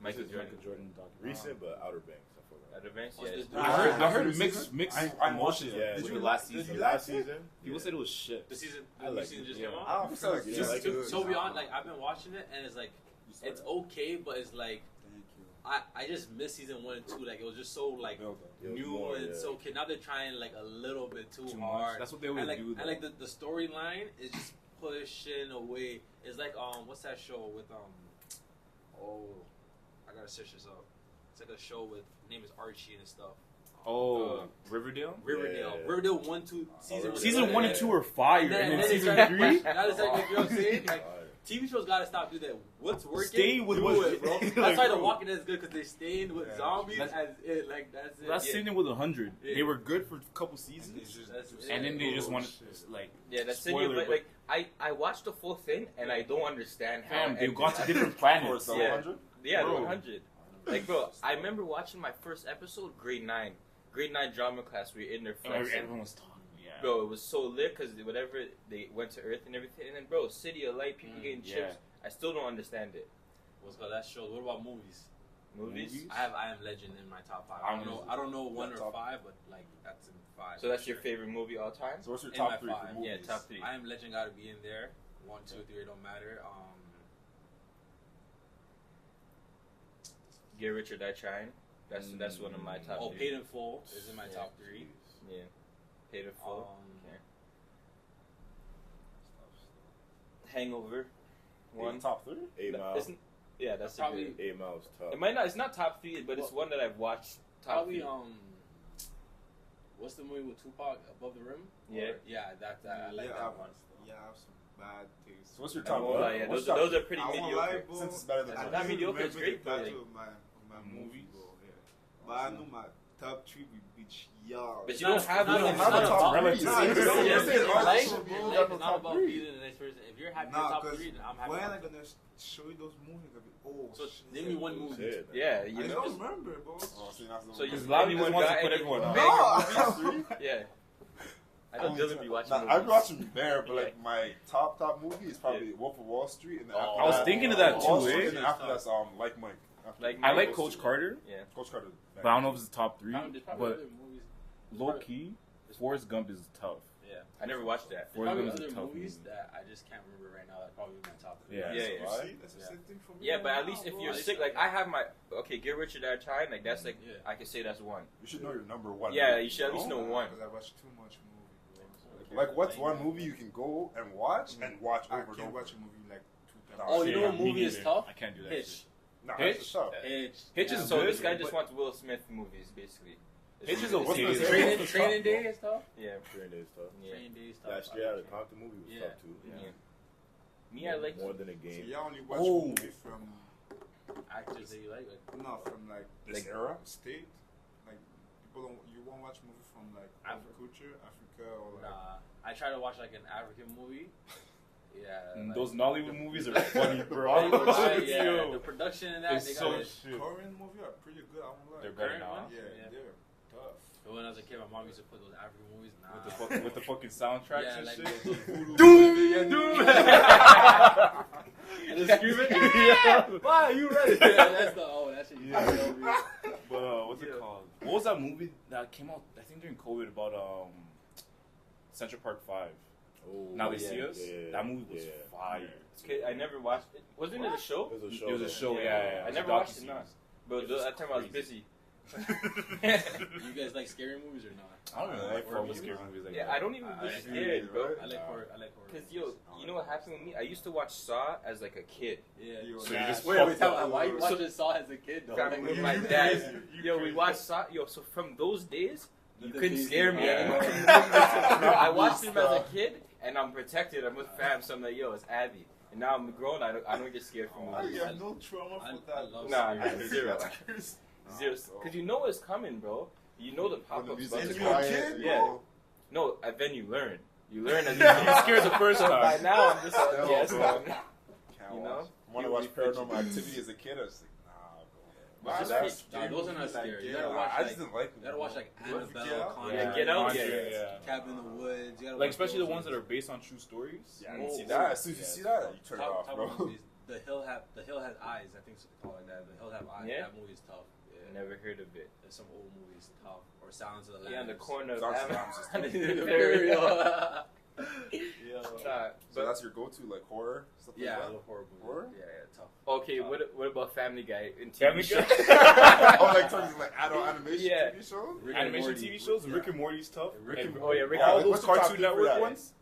Michael This is Jordan. Michael Jordan documentary. recent, but Outer Banks. I forgot. Outer Banks? What's Yeah. this it's- dude? I heard Did mixed I emotions watched it. Yeah, with Did the you last did season. you The like last it? season. People said it was shit. The season, I the new like season it. just Yeah. came I out. don't feel like Yeah, I like it. So beyond, like I've been watching it, and it's like You saw it's that? okay, but it's like Thank you. I just missed season 1 and 2. Like it was just so like Build up. It was new more, and yeah. so okay. Now they're trying like a little bit too Too hard. much. That's what they always and like, do. And like the storyline is just pushing away. It's like what's that show with oh, I gotta search this up. It's like a show with name is Archie and stuff. Oh, Riverdale. Riverdale. Yeah. Riverdale 1, 2 season. Riverdale. Season 1 and 2 are fire, And then and then season it's like- 3. That is like you know what I'm saying? Like TV shows gotta stop doing that. What's working? Stay with do what- it, bro. That's Like, why The bro. Walking Dead is good because they stayed with zombies That's- as it. Like that's it. That's sitting with 100. Yeah. They were good for a couple seasons, That's it. and then they just wanted shit. like Yeah, that's it. spoiler, But, but like I watched the full thing and I don't understand how. fam, it they've ended. gone to different For planets. 700? Yeah, the Bro. 100. Like, bro, I remember watching my first episode, grade 9 drama class. We were in there flexing. Everyone was talking. Yeah, Bro, it was so lit because whatever they went to Earth and everything, and then bro, City of Light, people getting yeah. chips. I still don't understand it. What's called that show? What about movies? Movies. I am Legend in my top 5. I don't know 1 or 5, but like that's in 5. So that's your favorite movie all time? So what's your In top my 3 five. for movies? Yeah, top 3. I am Legend gotta be in there. 1, 2, 3, it don't matter. Get Rich or Die Trying. That's one of my top 3. Paid in Full is in my Yeah. top 3. Yeah, Paid in Full. Okay. Hangover. One. Top 3? 8 Mile. Isn't- Yeah, that's Probably- a good. 8 Mile's tough. It might not. It's not top 3, but it's one that I've watched. Top Probably 3. what's the movie with Tupac, Above the Rim? Yeah. Yeah, I like that one. Yeah, I have some bad taste. So what's your I top won't 1? lie, yeah, What's those your are pretty I won't mediocre. lie, bro. Since it's better than I Not don't mediocre, it's remember great, the but, title like- of my movies, bro. Yeah. But I know my top 3 with bitch, y'all. But you don't have not- one. it's Have not a about- top relative. three. Nah, It's it's just- not- it's it's just- not- it's it's just- not- it's Life just is top not about three. being the next person. If you're happy with Nah, top because 3, then I'm happy. when with I top gonna show you those movies, I'll be, oh, So shit. name me one movie. Shit, man. Yeah, I you don't know. remember, bro. Oh, see, that's the So one. you Because Lobby anyone wants to got put any- everyone on. No! Yeah. I know Dylan be watching. Nah, I've movies. watching Bear, but like my top movie is probably Wolf of Wall Street, and then after I was that, thinking of that Wall too, Street, eh? and then after that's Like Mike. After Like I Mike. like Coach Carter, Yeah. Coach Carter. but I don't know if it's the top 3. There's probably But other movies. low key, Forrest Gump is tough. Yeah. I never watched that. There's Forrest probably Gump is a other tough movies movie. that I just can't remember right now. That probably my top 3. Yeah. Yeah, You yeah. see, that's the Yeah. same thing for me. Yeah, but right at least now, if bro. you're At sick, least- like I have my Get Rich or Die Trying, like that's like Yeah. I can say that's one. You should know your number 1. Yeah, movie, you should at least know Nah, one. 'cause I watch too much movie, bro. Like, what's one movie you can go and watch I over and can't over? watch a movie like 2 times. Oh, you Yeah, know what me movie is neither. tough? I can't do that. Hitch. shit. Nah, Hitch? that's tough. Hitch. Hitch Yeah. is So good, this guy just but- wants Will Smith movies, basically. Hitch is What's okay. the- Training, Tough, Training bro. Day is tough. Yeah. Training Day is tough. Yeah. Training Day is tough. That Straight Outta Compton movie was Yeah. tough too. Yeah. Me, I like. More than a So game. y'all only watch Oh. movie from Actors that you like. no, from like This Like- era? state. Like people don't. You won't watch movie from like culture, Africa, or like. Nah, I try to watch like an African movie. Yeah. And like- those Nollywood movies are funny, bro. Yeah, Yo, the production in that, it's they so got it. shit. Korean movie are pretty good. I won't lie. They're better Current now. ones? Yeah, Yeah. they're tough. But when I was a kid, my mom used to put those African movies. Nah. With the fucking soundtracks yeah, and like shit. those voodoo Doom! movies. Yeah, Doom! And then screaming. Yeah. Why you ready? Yeah, that's the that shit. Yeah. Yeah. But what's it Yeah. called? What was that movie that came out? I think during COVID about Central Park 5. Oh, Now they yeah, see us. yeah, That movie was yeah. fire. Okay, I never watched it. Wasn't it a show? It was a show. It was a man. show. Yeah. I It was never a watched it. docuseries. Nah. But It was that time I was crazy. busy. You guys like scary movies or not? I don't really like Horror fuck with movies? scary movies like Yeah, that. I don't even I be agree, scared, bro. right? I like horror. I like horror. Cause yo, you know what happened with me? I used to watch Saw as like a kid. Yeah. So you just wait. fucked Tell up. me why you So- watching Saw as a kid though? Family Like, with my you dad. crazy, you Yo, we crazy. watched Saw. Yo, so from those days, you The couldn't days scare you me had. anymore. I watched him as a kid, and I'm protected. I'm with fam, so I'm like, yo, it's Abby. And now I'm grown. I don't get scared from I movies. have no trauma I for that. love Nah, scary nah, zero. That's Zero. Cause you know what's coming, bro. You know the pop When the ups. music's you're a quiet, kid, Yeah. bro. No, then you learn. You learn as You were scared the first So by time. now I'm just Still, yes, bro. man. Can't You watch. know? I want to watch Paranormal Activity as a kid. I was like, nah, bro. Nah, Nah, that's- that's- nah, those are not scary. You gotta Nah, watch I like just didn't like them. you gotta watch like Get Annabelle, Out? Conjuring, Yeah, Get Out, Conjuring, yeah. yeah. Cabin in the Woods. You gotta Like watch especially the those ones that are movies. based on true stories. Yeah, I Oh, didn't see oh, that. As soon as you yeah. see that, you turn it off, Top bro. movies. The Hill has eyes. I think it's called like that. The Hill have eyes. Yeah? That movie's tough. Yeah. Never heard of it. There's some old movies tough. Or Silence of the Lambs. Yeah, on the corner of Sounds Amazon. Very Yo, So that's your go-to, like horror stuff Yeah, I like love horror movies. Horror? Yeah, tough. okay, what about Family Guy and TV Family shows? Guy? that. Oh, like terms of like adult animation Yeah. TV shows. Rick and Animation Morty. TV shows. Rick and Morty's tough. Rick and Oh yeah, Rick. Yeah, All like, those what's your top Cartoon three for Network that? ones.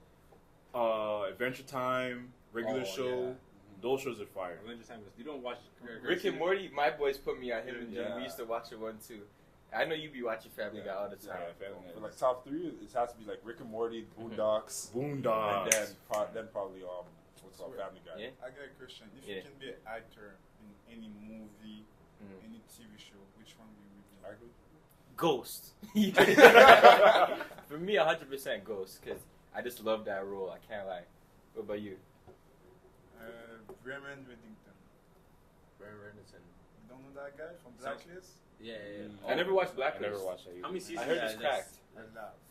Adventure Time, regular Oh, show. yeah. Those shows are fire. Avengers Time. You don't watch Rick and Morty. My boys put me on him and Jim. Yeah. We used to watch it one too. I know you be watching Family Guy all the time. Yeah, Family Guy. For like top three, it has to be like Rick and Morty, Boondocks, Boondocks. and then probably what's called Family Guy. Yeah. I got a question. If you can be an actor in any movie, any TV show, which one will you be? Ghost. For me, 100% Ghost, because I just love that role. I can't lie. What about you? Bremen Reddington. Brian Reddington. You don't know that guy from Blacklist? Yeah. I never watched Blacklist. I never watched that. How many seasons? I heard it's cracked.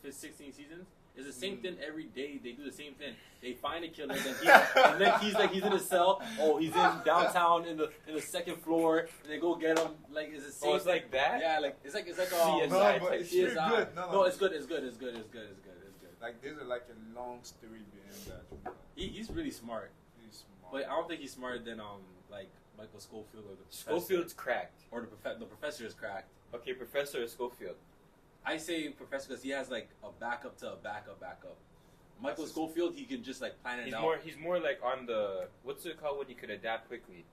16 seasons. It's the same thing every day. They do the same thing. They find a killer, and then he's in a cell. Oh, he's in downtown in the second floor, and they go get him. Like it's the same. Oh, it's like that. Yeah, like it's like CSI. No, but it's really CSI. good. No, it's good. It's good. Like there's like a long story behind that. He's really smart, He's smart. but I don't think he's smarter than like Michael Schofield or the professor. Schofield's cracked. Or the professor is cracked. Okay, Professor or Schofield? I say professor because he has like a backup to a backup. Michael Schofield, he can just like plan it out. He's more like on the, what's it called when you could adapt quickly?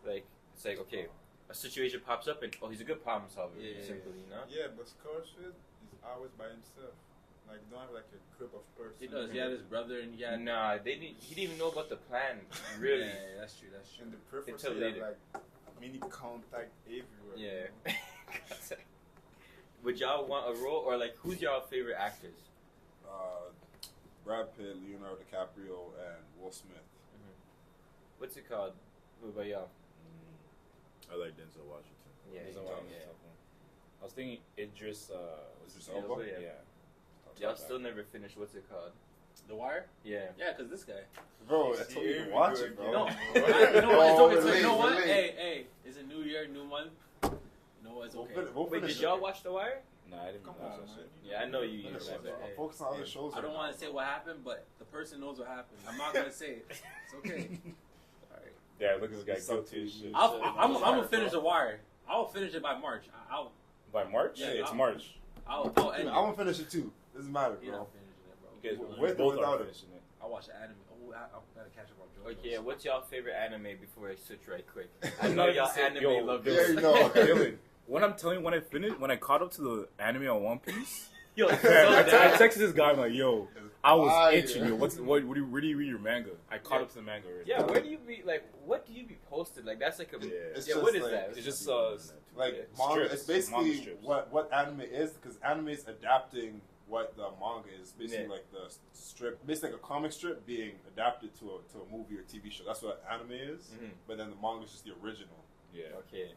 Like, it's like, okay, a situation pops up and, oh, he's a good problem solver. Simply, you know? Yeah, but Schofield is always by himself. Like, don't have like a group of persons. He does. He had his brother and he had... Nah, he didn't even know about the plan, really. Yeah, that's true. And the professor had like many contact everywhere. Yeah. Would y'all want a role, or like, who's y'all favorite actors? Brad Pitt, Leonardo DiCaprio, and Will Smith. What's it called? What about y'all? I like Denzel Washington. Yeah, I was thinking Idris Elba? Yeah. Y'all still never finished, what's it called? The Wire? Yeah. Yeah, because this guy. Bro, I told you to watch it, bro. No, you know what? Hey, it's a new year, new month. You know what? It's okay. Wait, did y'all watch The Wire? No, I didn't watch that shit. Yeah, I know you. I'm focused on other shows. I don't want to say what happened, but the person knows what happened. I'm not gonna say it. It's okay. Alright. Yeah, look at this guy guilty as shit. I'm gonna finish The Wire. I'll finish it by March. By March? Yeah, It's March. I'll end it. I'm gonna finish it too. Doesn't matter, Yeah, bro. I'm finishing it, bro. You guys With or both without are it? finishing it. I'll watch the anime. Oh, I gotta catch up on JoJo's. Okay, what's y'all favorite anime before I switch right quick? I know y'all anime love Yeah, you know. Dylan, when I'm telling you, when I caught up to the anime on One Piece, Yo, I texted this guy, I'm like, yo, I was itching, yo. Where do you read your manga? I caught up to the manga already. Yeah, where do you be, like, what do you be posted? Like, that's like a, It's yeah, just what is like- that? It's just Like Yeah, manga, strips, it's basically manga strips. what anime is, because anime is adapting what the manga is. Basically, Yeah. like the strip, basically like a comic strip being adapted to a movie or TV show. That's what anime is. Mhm. But then the manga is just the original. Yeah, Okay.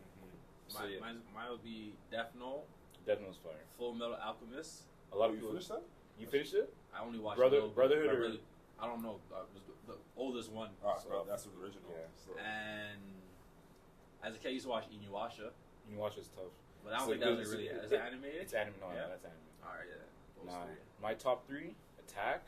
So, yeah. Mine will be Death Note, Death Note's fire. Full Metal Alchemist. A lot of You people. finished that? You finished it? I only watched Brotherhood but or- really, I don't know. It was the oldest one. Bro, that's the original. Yeah. So. And as a kid, I used to watch Inuyasha, You watch it's tough. but I don't So think that was it's- really. it's- Is it animated? It's anime. No, Yeah. that's anime. All right, yeah. Those Nah, three. my top 3: Attack.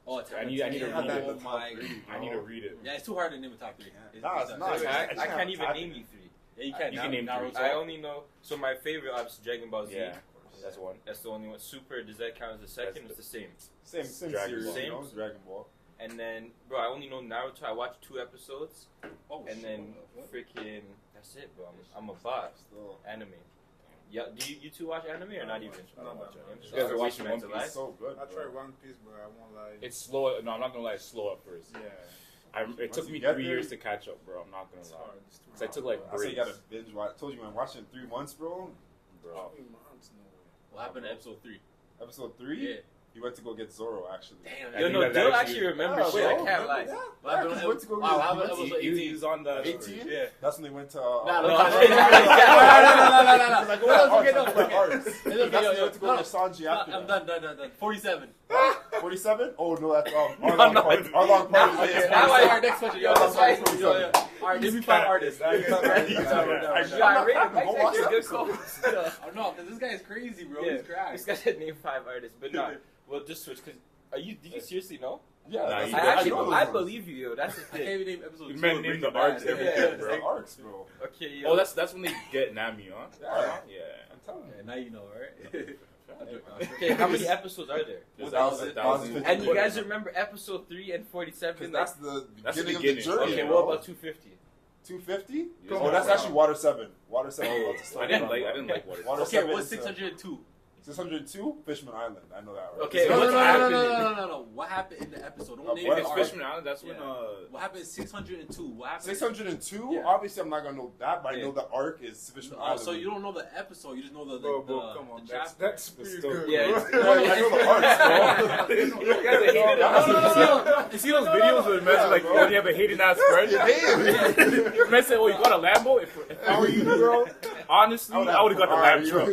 Oh, I need to Yeah, read that- it. the top my. three. I need to read it. Yeah, it's too hard to name a top three. Nah, it's not. Attack. I can't even name you three. Yeah, you can. You can name three. I only know, so my favorite, obviously, Dragon Ball Z. Yeah, that's one. That's the only one. Super, does that count as the second? That's It's the same. Same Dragon series, Ball. you know, Dragon Ball. And then, bro, I only know Naruto. I watched 2 episodes. Oh, And then, freaking, that's it, bro. I'm a boss. Still. Anime. Yeah, do you two watch anime or not even? I don't watch No, anime. no. You guys are watching One It's Piece. so good. I bro. tried One Piece, but I won't lie. It's slow. No, I'm not gonna lie. It's slow at first. Yeah. It took you me get 3 there- years to catch up, bro. I'm not gonna It's lie. hard. It's too Cause I hard. took like I say breaks. you gotta binge watch. I told you, man, watching in 3 months, bro. Bro. 3 months, no way. what happened to episode 3? Episode 3, Yeah. he went to go get Zoro. Actually, Damn. I Yo, think no, that Dill actually- actually remembers shit. I can't lie. What happened he to went to go wow, get- what happened to he episode 18? He's on the 18? Yeah. That's when they went to. No, no, Like, what else we get done? Arts. It's That's okay, when they yo, went to go no, to Sanji after I'm that. done. 47. 47? Oh no, that's Arlong Party. Arlong Party. Okay, Yeah, now our next question. Yo, that's That's right. Yo. All right, give me 5 artists. I'm Yeah, not I rate him. capping. Go Mike's watch actually a the good episode. coach. Oh, no, because this guy is crazy, bro. Yeah, He's cracked. this guy said name 5 artists, but no. Well, just switch, because did you seriously know? Yeah, Nah, that's you what did. I know those I ones. believe you, yo. That's the I can't thing. even name episode 2. You man of named Breaking the arcs Bad. every Yeah, day, It's bro. the arcs, bro. Okay, yo. Oh, that's when they get Nami, huh? Yeah. I'm telling you. Yeah, now you know, right? Okay, how many episodes are there? There's 1,000. And you guys remember episode 3 and 47? Because that's the That's the beginning of beginning. the journey. Okay, bro. what about 250? 250? Come Oh, that's on. actually Water 7. Water 7. I didn't like Water. Water Okay, 7 what's is, 602? 602, Fishman Island. I know that, right? Okay, No, what's no. What happened in the episode? Don't name what? the It's arc. Fishman Island. That's when What happened in 602? What happened? 602. Yeah. Obviously, I'm not gonna know that, but I know the arc is Fishman Island. So you don't know the episode. You just know the Bro, the come on, the that's chapter. pretty still- good. Yeah, bro. it's- I know the arc, bro. You see those videos where men like when you have a hating ass friend? Men say, "Oh, you got a Lambo?" If I were you, bro, honestly, I would have got the Lamb truck.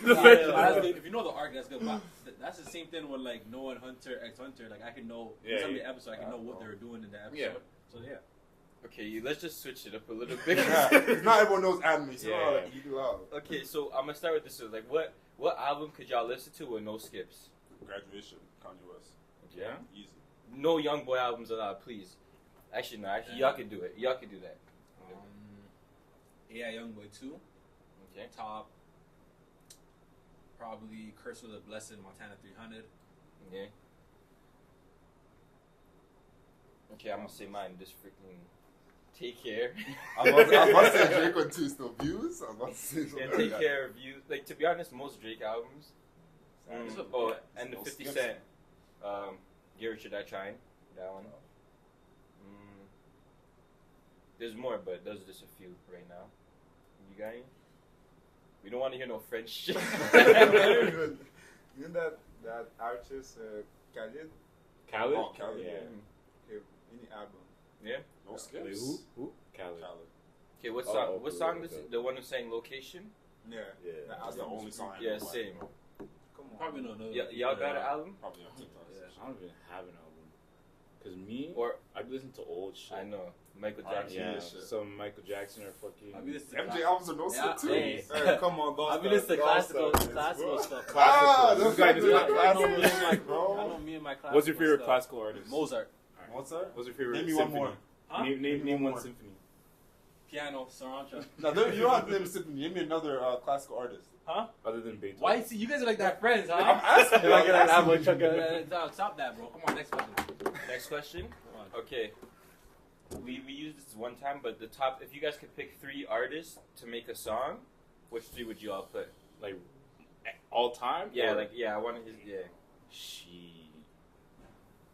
If you know the arc, that's good. But that's the same thing with like Noah and Hunter, X Hunter. Like I can know some of the episode. I can know what they were doing in the episode. Yeah. So yeah. Okay, let's just switch it up a little bit. Because not everyone knows anime, so Yeah. like, you do out. Okay, so I'm gonna start with this. So, like, what album could y'all listen to with no skips? Graduation, Kanye West. Yeah. Easy. No Young Boy albums allowed, please. Actually, no. Actually, y'all can do it. Y'all can do that. AI Youngboy 2. Okay. Top. Probably Curse with a Blessed, Montana 300. Okay. Okay, I'm gonna say mine. Just freaking Take Care. I was about to say Drake on 2 still views. I was about to say something Yeah, like Take that. Care of You. Like, to be honest, most Drake albums. And the No 50 skips. Cent. Get Rich or Die Trying. That one. There's more, but those are just a few right now. You got any? We don't want to hear no French shit. You know that artist, Khalid? Khaled? Oh, Khaled, Yeah. Okay, any album. Yeah? No skips. Wait, who? Khaled. Khaled. Okay, what Oh, song? okay, What song? okay. The one who's saying Location? Yeah. Yeah. That's the only song I know. Yeah, same. Come on. Probably no. Y'all got an album? Probably on TikTok. I don't even have an album. Cause me, Or I listen to old shit. I know Michael R&B Jackson. Yeah, shit. some Michael Jackson or fucking. I mean, it's MJ albums are no skip too. Hey. Hey, come on, don't I mean, start, it's the don't classical start. stuff. Ah, those guys guys do are that. like I know me and classics, my bro. I know me and my classical What's your favorite stuff. classical artist? Mozart. Mozart? What's your favorite? Name me one symphony? more. Huh? Name one symphony. Piano, Sriracha. No, you don't have to name a symphony. Name me another classical artist. Huh? Other than Beethoven. Why? See, you guys are like that friends, huh? I'm asking you. Like, I'm asking you. Stop that, bro. Come on, next question. Next question. Come on. Okay. We used this one time, but the top. If you guys could pick 3 artists to make a song, which 3 would you all put? Like all time? Yeah, Or- like yeah. I wanted his yeah. She.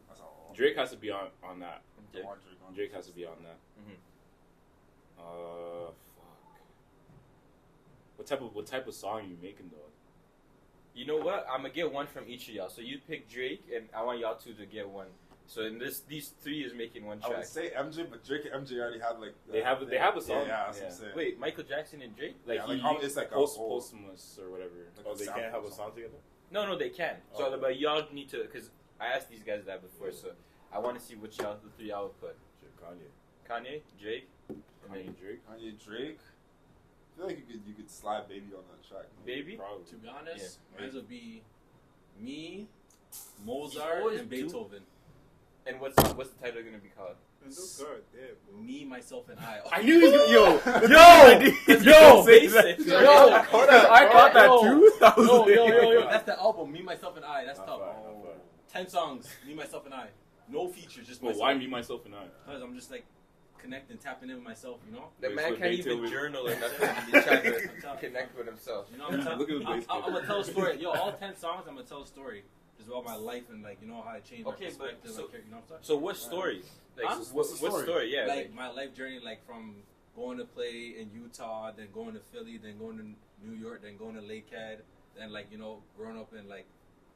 That's all. Drake has to be on that. Okay. I want Drake on Drake has to be on that. Mhm. Fuck. What type of song are you making though? You know what? I'm gonna get one from each of y'all. So you pick Drake, and I want y'all 2 to get one. So in these 3 is making one I track. would say MJ, but Drake and MJ already had like They have a song. Yeah, that's what I'm saying. Wait, Michael Jackson and Drake? Like, Yeah, like, he, it's like a posthumous or whatever. Like Oh, a they sample can't have or a song something. together? No, they can. So, Oh. but y'all need to, because I asked these guys that before. So I want to see which y'all the 3 y'all would put. Shit, Kanye. Kanye, Drake, and Kanye then Drake. Kanye, Drake. I feel like you could slide Baby on that track. Baby. Probably. To be honest, Yeah. mine would be me, You Mozart, always and do- Beethoven. And what's the title gonna be called? Those guys, yeah, bro. Me, myself, and I. I knew he was gonna, yo, basic. Yo, I caught that yo. too. That was Yo. That's the album, Me, Myself, and I. That's Not tough. bad, not bad. 10 songs, Me, Myself, and I. No features, just Well, myself. why me, myself, and I? Because I'm just like connecting, tapping in with myself, you know? The Wait, man so can't even Beethoven- journal or nothing. He's trying to connect with himself. You know, I'm Look at his bass going to tell a story. Yo, all 10 songs, I'm going to tell a story. Just about my life and, like, you know, how I changed my Okay, but perspective. so- like, you know what I'm saying? So what story? Like, Huh? What's the story? Yeah, like my life journey, like from going to play in Utah, then going to Philly, then going to New York, then going to Lakehead, then like you know growing up in like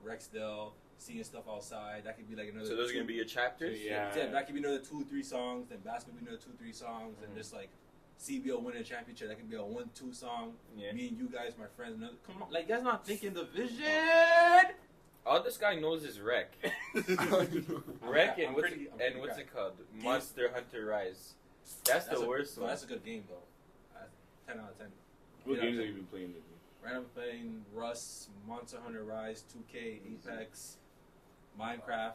Rexdale, seeing stuff outside. That could be like another. so those are gonna be your chapters. Yeah. that could be another 2-3 songs. Then basketball could be another 2-3 songs, and just like CBO winning a championship. That could be a 1-2 song. Yeah. Me and you guys, my friends. Another, come on, like you guys not thinking the vision. All this guy knows is Wreck. Wreck and I'm what's pretty it called? Monster Hunter Rise. That's the worst So one. that's a good game though. 10 out of 10. What Yeah. games have you been playing lately? Right, I'm playing Rust, Monster Hunter Rise, 2K, Apex, Minecraft.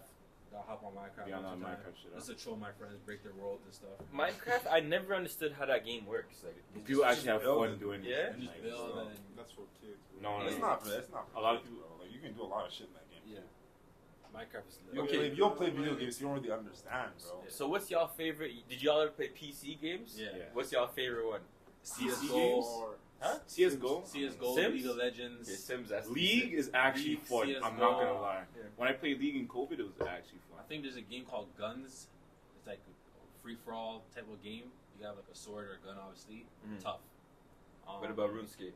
I'll hop on Minecraft. Be on all the that time. Minecraft shit, huh? Just to troll my friends, break their world and stuff. Minecraft. I never understood how that game works. Like, People actually have build fun it. doing it. Yeah? And just Like, build so- and That's for kids. Bro. No, It's no. not. It's not. A lot of people- Like you can do a lot of shit in that game. yeah. Minecraft is You lit. Okay. if you don't play video games, you don't really understand, bro. so what's y'all favorite? Did y'all ever play PC games? Yeah. Yeah. What's y'all favorite one? CSGO. Huh? CS:GO. CS:GO, Sims? League of Legends. Yeah, Sims. That's League is actually League, fun. CS:GO. I'm not gonna lie. Yeah. When I played League in COVID, it was actually fun. I think there's a game called Guns. It's like a free for all type of game. You have like a sword or a gun, obviously. Mhm. Tough. What about RuneScape?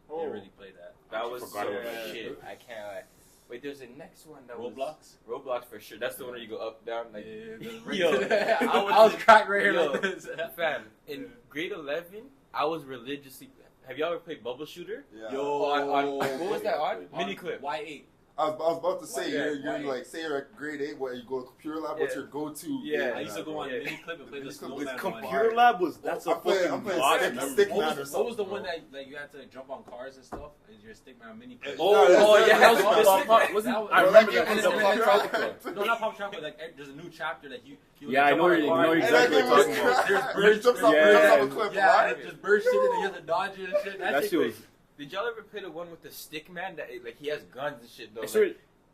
They really play that. That was forgot so about that. shit. I can't lie. Wait, there's a next one that Roblox. was Roblox for sure. That's the one where you go up, down, like. Yo, Yo, I was cracked right here Yo, like this. Fam, in grade 11, I was religiously. Have y'all ever played Bubble Shooter? Yeah. Yo, On what was that on? On Miniclip. Y8. I was about to say, Yeah, you're right. like, say you're at grade 8, where you go to computer lab, what's Yeah. your go-to? Yeah, I used to go on Yeah. Miniclip and play the Miniclip snowman was one. Computer lab was that's a I'm playing fucking stick- memory. stick- What man or was the something, one bro. that you had to jump on cars and stuff? Is your stickman on Miniclip? Oh, No, yeah, that's- that was that's- wasn't. that was- I Bro, remember that that. game Was was Pop crack. Tropical. No, not Pop Trap, but like there's a new chapter that you. Yeah, I know jump on you a know car. And that exactly game what was you're talking about. crack. There's He jumps birds- off yeah, a cliff. Yeah, live. and just burst shit and you have to dodge it and shit. That shit was. Did y'all ever play the one with the stick man that like he has guns and shit though? I Like, swear,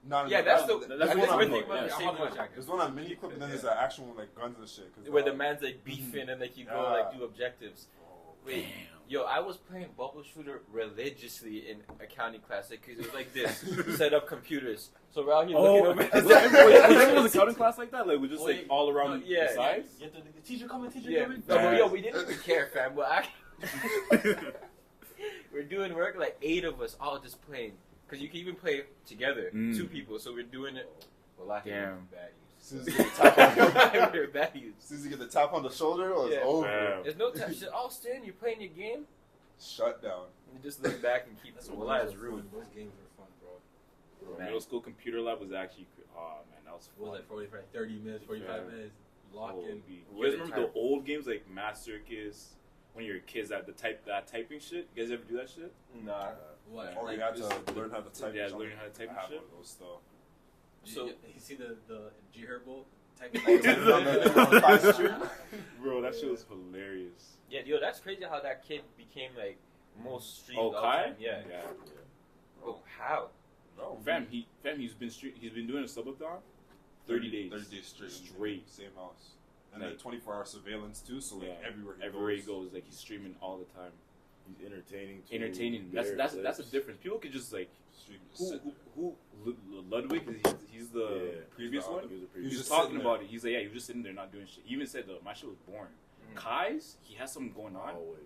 No, yeah, that's the. that's That's one what I'm we're like, thinking about. yeah. The I'm same not gonna one. check it. There's one on mini clip, and then there's an actual one like guns and shit. 'Cause, Where the man's like beefing and like you go like do objectives. Wait, yo, I was playing Bubble Shooter religiously in accounting class because it was like this: set up computers. So we're out here oh, looking was over. that was accounting class like that? Like, we just like all around yeah, the sides. You have to, the teacher coming, teacher Yeah, coming. no, but yo, we didn't even care, fam. But we're doing work like 8 of us all just playing because you can even play together, 2 people. So we're doing it. Well, Damn. as soon as you get the tap on, We're bad use. as soon as you get the tap on the shoulder, it's Yeah. over. Damn. There's no time. Shit, all stand. You're playing your game. Shut down. You just look back and keep. That's Well, what that's was rude. fun. Those games were fun, bro. Bro, middle school computer lab was actually. Oh man, that was What was fun. like 30 minutes, 45 Yeah. minutes, lock in. You guys remember the old games like Math Circus? When you were kids, that typing shit. You guys ever do that shit? Nah. What? Or like, you had this- to learn how to type. Yeah, or something. learn how to type I and had shit. one of those still. So- you see the G Herbo type Bro, that shit was hilarious. Yeah, yo, that's crazy how that kid became like most streamed. Oh, all the Kai? time. Yeah. Yeah. Bro, how? No, He's been doing a subathon 30 days. 30 days straight. Straight. Same house. And Like- then 24-hour surveillance too, so like everywhere he goes, like he's streaming all the time. He's entertaining. Too. Entertaining. Very That's the clips. difference. People could just like Stream, who Ludwig. He's the Yeah. previous He's the one. He was a He He was was just just talking sitting about it. He's like, yeah, he was just sitting there not doing shit. He even said, my shit was boring. Kai's, he has something going on Always.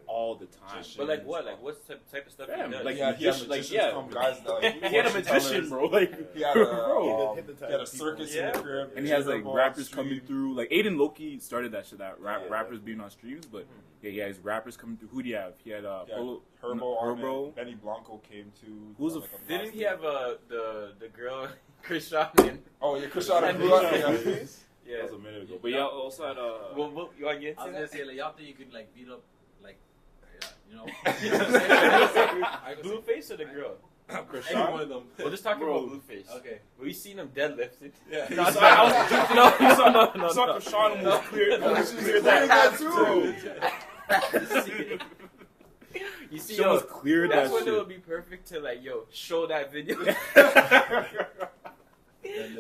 all the time. Just But like what? Like what type of stuff? Fam, he does? like, yeah, he had magician- magicians yeah. come, guys that like, He had a fortune magician, tellers. bro. Like, He had bro. he had a circus in Yeah. the crib, And he has like Cheetah rappers Ball coming Street. through. Like Aiden Loki started that shit. That Yeah. rappers being on streams, but yeah, he has rappers coming through. Who do you have? He had Yeah, Polo, Herbo, on Herbo. it. Benny Blanco came to. Who's on, a- like, a Didn't he master- have the girl Chris Shannon? Oh yeah, Krishana And grew up. he- Yeah. Yeah. That was a minute ago. But yeah, also had Well, you want to get I was into gonna that? say, like, y'all think you could, like, beat up, like, you know, Blueface or the girl? any one of them. We're just talking Bro. about Blueface. Okay. We seen him deadlifted. Yeah. No, I saw no. Krishan was clear. Oh, she's clear that too. You see, She yo, was clear that's that when shit. it would be perfect to like, yo, show that video.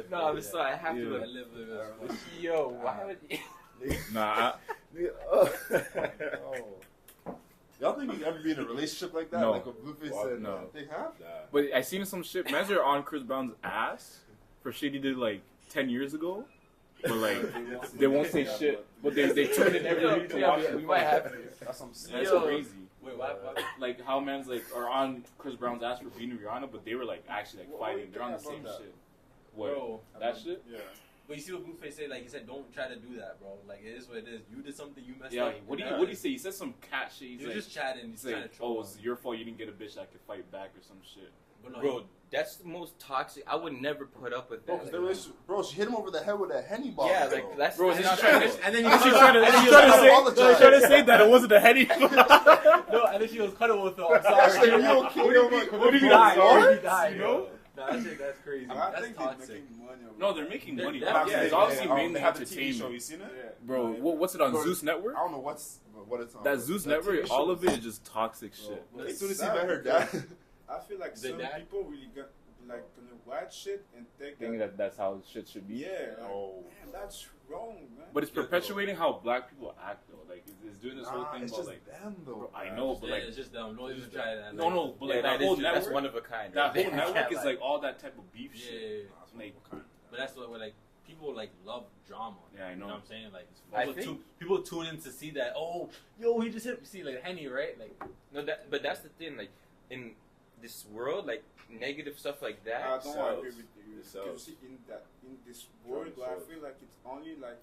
No, I'm sorry, I have Yeah. to. I live with us. Yo, why would you? Nah, Oh. Y'all think you ever be in a relationship like that? No. Like what Blueface Well, said? no. They have? but I seen some shit. Mans are on Chris Brown's ass for shit he did like 10 years ago. But like, they won't say shit. But they tune in every week to watch we might have to. That's some That's Yo. crazy. Wait, what? Like how man's like are on Chris Brown's ass for beating Rihanna, but they were like actually like fighting. They're on the same shit. What? Bro. That shit? Yeah. But you see what Blueface said? Like, he said, don't try to do that, bro. Like, it is what it is. You did something, you messed Yeah. up. What do you say? He said some cat shit. He's You're like, just chatting. He's he's trying like, to troll. oh, it's your fault you didn't get a bitch that could fight back or some shit. But no, Bro, that's the most toxic. I would never put up with Bro, that. 'cause their relationship, bro, she hit him over the head with a Henny bottle. Yeah, bro. like that's Bro, that's she's not trying cool. to- and then She's you trying to apologize. trying to say that it wasn't a heady. No, and then she was cuddle with him. I'm sorry. Are you okay? What do you died? sorry? He died, You know? Nah, that shit, that's crazy. I That's think they're toxic. making money. No, they're making money. They're- Yeah, it's obviously mainly they have the TV show. entertainment. You seen it? Bro, what's it on Bro, Zeus Network? I don't know what it's on. That Zeus TV Network, show all is- of it is just toxic shit. As soon as he met her dad. I feel like The some dad? people really got like gonna watch shit and think Thinking that that's how shit should be. yeah, like, Oh. man, that's wrong, man. But it's perpetuating how black people act though. Like it's doing this whole thing it's about just like them though. I man. know, but Yeah, like it's just dumb. Don't even try that. no, but like that is- whole that's network, one of a kind. that right? whole network is like all that type of beef Yeah, shit. yeah, yeah. Nah, it's one Like, of a kind. But that's what we're like. People like love drama. Yeah, I You know know. what I'm saying? Like I people, think- people tune in to see that. Oh, yo, he just hit. See, like Henny, right? Like No, but that's the thing. Like in this world, like negative stuff like that. I don't sells. agree with you. It sells. Because in this world, Sells. I feel like it's only like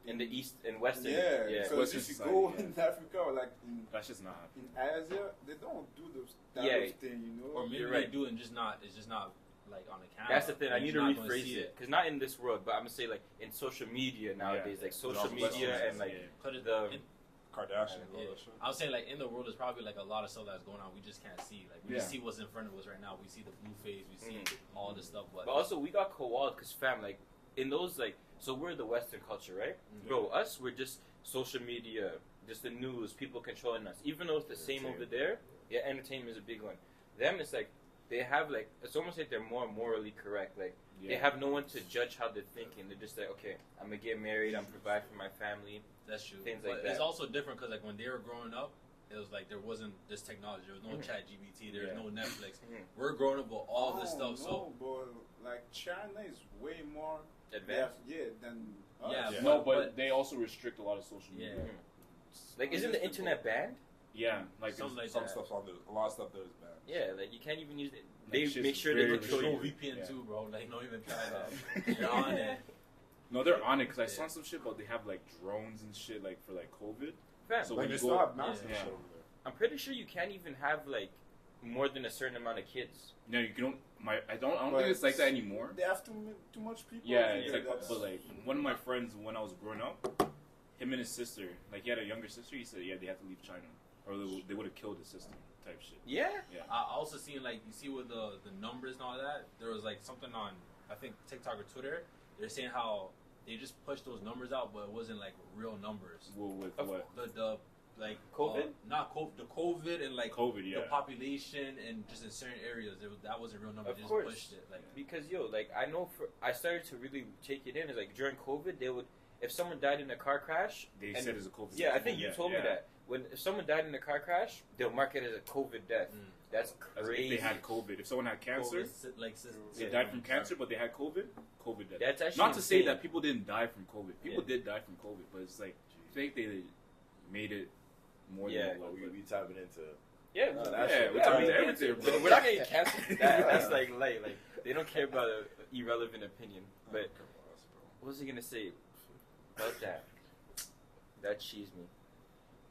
In the East and Western. yeah. yeah. So Western if you society, go yeah. in Africa or like That's just not in Asia, they don't do those that Yeah. thing, you know. or maybe You're they right. do it and just not. It's just not like on the camera. That's the thing. I You're need to just not gonna rephrase see it because not in this world, but I'm gonna say like in social media nowadays, like social media and like But it- the- in- Kardashian and all Yeah. that shit. I was saying like in the world, there's probably like a lot of stuff that's going on. We just can't see. Like we just see what's in front of us right now. We see the blue phase. We see all this stuff. But also, we got co-walled because fam, like in those like, so we're the Western culture, right? Mhm. Bro, us we're just social media, just the news, people controlling us. Even though it's the same over there, yeah, entertainment is a big one. Them, it's like they have like it's almost like they're more morally correct. Like they have no one to judge how they're thinking. They're just like, okay, I'm gonna get married, I'm provide for my family. That's true. Things But like that. it's also different because like when they were growing up, it was like there wasn't this technology. There was no Chat GBT. There was no Netflix. We're growing up with all this stuff. So but like China is way more Advanced. than Yeah, us. No, but- but they also restrict a lot of social media. Like, isn't the internet banned? Yeah, like Something like Some that. stuff's on there. A lot of stuff there is bad. Yeah, like you can't even use it. Like, They shit's make sure they very control no you. restricted. VPN Yeah. too, bro. Like don't even try that. You're on it. No, they're on it because I saw some shit about they have like drones and shit like for like COVID. Fam, So Like when they you still go, have masks and Yeah. shit over there. I'm pretty sure you can't even have like more than a certain amount of kids. no, you don't. I don't But think it's like that anymore. They have too much people. Yeah, over it's there, like, that's- but like one of my friends when I was growing up, him and his sister, like he had a younger sister. He said, yeah, they had to leave China, or they would have killed his sister, type shit. Yeah. I also seen like you see with the numbers and all that. There was like something on I think TikTok or Twitter. They're saying how they just pushed those numbers out, but it wasn't like real numbers. Well, with Of what? The like COVID? Not COVID. The COVID and like COVID, yeah. the population and just in certain areas, that wasn't real number. Of They just course. pushed it. Like Because like I know I started to really take it in. Is like during COVID, they would if someone died in a car crash. They and- said it's a COVID. Yeah, I think you told me yeah. that. If someone died in a car crash, they'll mark it as a COVID death. That's As if crazy. they had COVID. If someone had cancer, COVID, like they died from cancer, but they had COVID. COVID death. That's actually Not to say insane. that people didn't die from COVID. People Yeah. did die from COVID, but it's like I think they made it more Yeah. than But what we tapping into. Yeah, That's yeah, it. we're Yeah, talking I to mean, everything, But bro. we're not getting canceled. That's like light. Like they don't care about an irrelevant opinion. But what was he gonna say about that? That cheesed me.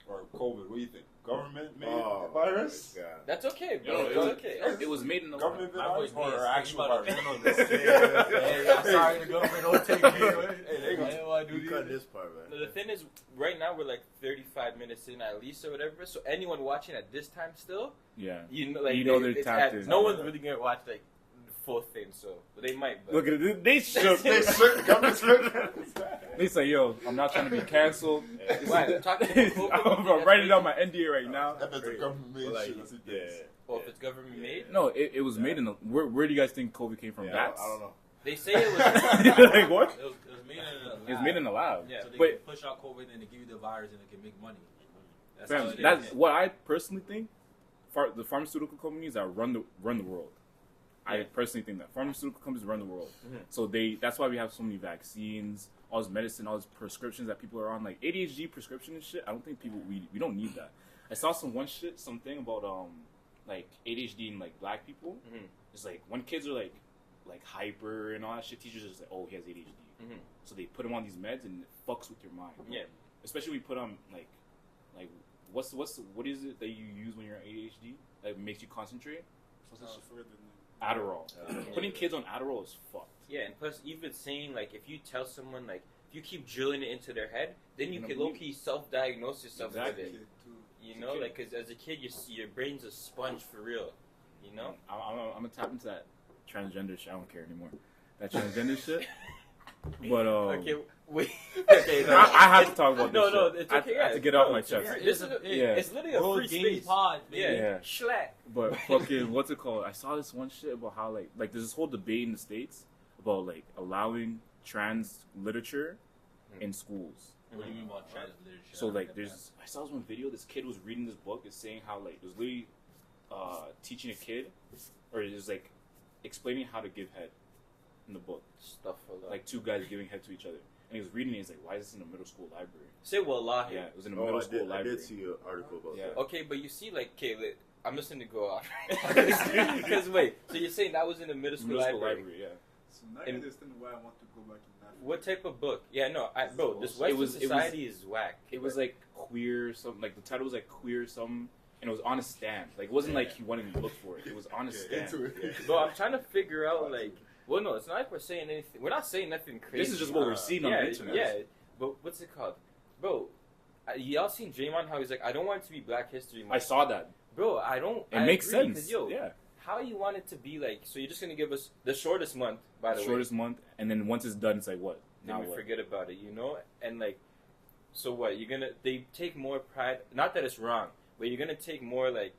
Or COVID, what do you think? Government made Oh, virus? God. That's okay, bro. Yo, It's it was- okay. It was made in the Government My virus boy or Mace, actual he about to virus? handle this. Hey, I'm sorry, the government don't take me. Hey, I didn't want to do You cut this. this part, man. The thing is, right now we're like 35 minutes in at least or whatever. So anyone watching at this time still, Yeah. you know, like You know they're it's tapped at- in. No one's really gonna watch like the full thing, so but they might. But Look at it. They shook. They shook. Government shook. They say, yo, I'm not trying to be canceled. Why? Talking about COVID, I'm writing down my NDA right now. That is a government made But, like, shit. That's what yeah. it is. Well, if it's government made, No, it was made in the. Where do you guys think COVID came from? Yeah, Bats? I don't know. they say it was. Like what? It was made in a lab. It was made in a lab. Yeah. So they But can push out COVID and they give you the virus and they can make money. That's fam, how it is. that's what I personally think. The pharmaceutical companies that run the world. I personally think that pharmaceutical companies run the world. So that's why we have so many vaccines, all this medicine, all these prescriptions that people are on, like ADHD prescription and shit. I don't think we don't need that. I saw something about like ADHD in like black people. It's like when kids are like hyper and all that shit, teachers are just like, oh, he has ADHD. So they put him on these meds and it fucks with your mind. Yeah. Especially we put on like what is it that you use when you're on ADHD that makes you concentrate? Adderall. Putting kids on Adderall is fucked. Yeah, and plus even saying like if you tell someone like if you keep drilling it into their head, then you You're can gonna low key self-diagnose yourself Exactly. with it. You know, like because as a kid, your brain's a sponge for real. You know. I'm gonna tap into that transgender shit. I don't care anymore. That transgender shit. But Okay, wait. Okay, no. I have to talk about this. No, shit. it's okay. I have to get off my chest. It's literally a free space. Pod, Yeah. Schlack. But fucking, what's it called? I saw this one shit about how like there's this whole debate in the States about like allowing trans literature in schools. What do you mean about trans literature? So like I saw this one video. This kid was reading this book. It's saying how like it was literally teaching a kid, or it was like explaining how to give head in the book. Stuff for that. Like two guys giving head to each other. And he was reading it. He's like, "Why is this in a middle school library?" Say wallahi. Yeah, it was in a middle school library. I did see an article about that. Okay, but you see, like, okay, I'm listening to go off. Because wait, so you're saying that was in the middle school library? Yeah. So now I understand why I want to go back in that. What type of book? Yeah, no, bro, this Western society is whack. It was like queer, something like the title was like queer, something, and it was on a stand. Like it wasn't like he wanted to look for it. It was on a stand. Bro, I'm trying to figure out like. Well, no, it's not like we're saying anything. We're not saying nothing crazy. This is just what we're seeing on the internet. Yeah, but what's it called? Bro, y'all seen Draymond, how he's like, I don't want it to be Black History Month. I saw that. Bro, I don't... It makes agree, sense. Yo, yeah. How you want it to be like... So you're just going to give us the shortest month, by the way. Shortest month, and then once it's done, it's like, what? Then now we what? forget about it, you know? And like... So what? You're going to... They take more pride... Not that it's wrong, but you're going to take more like...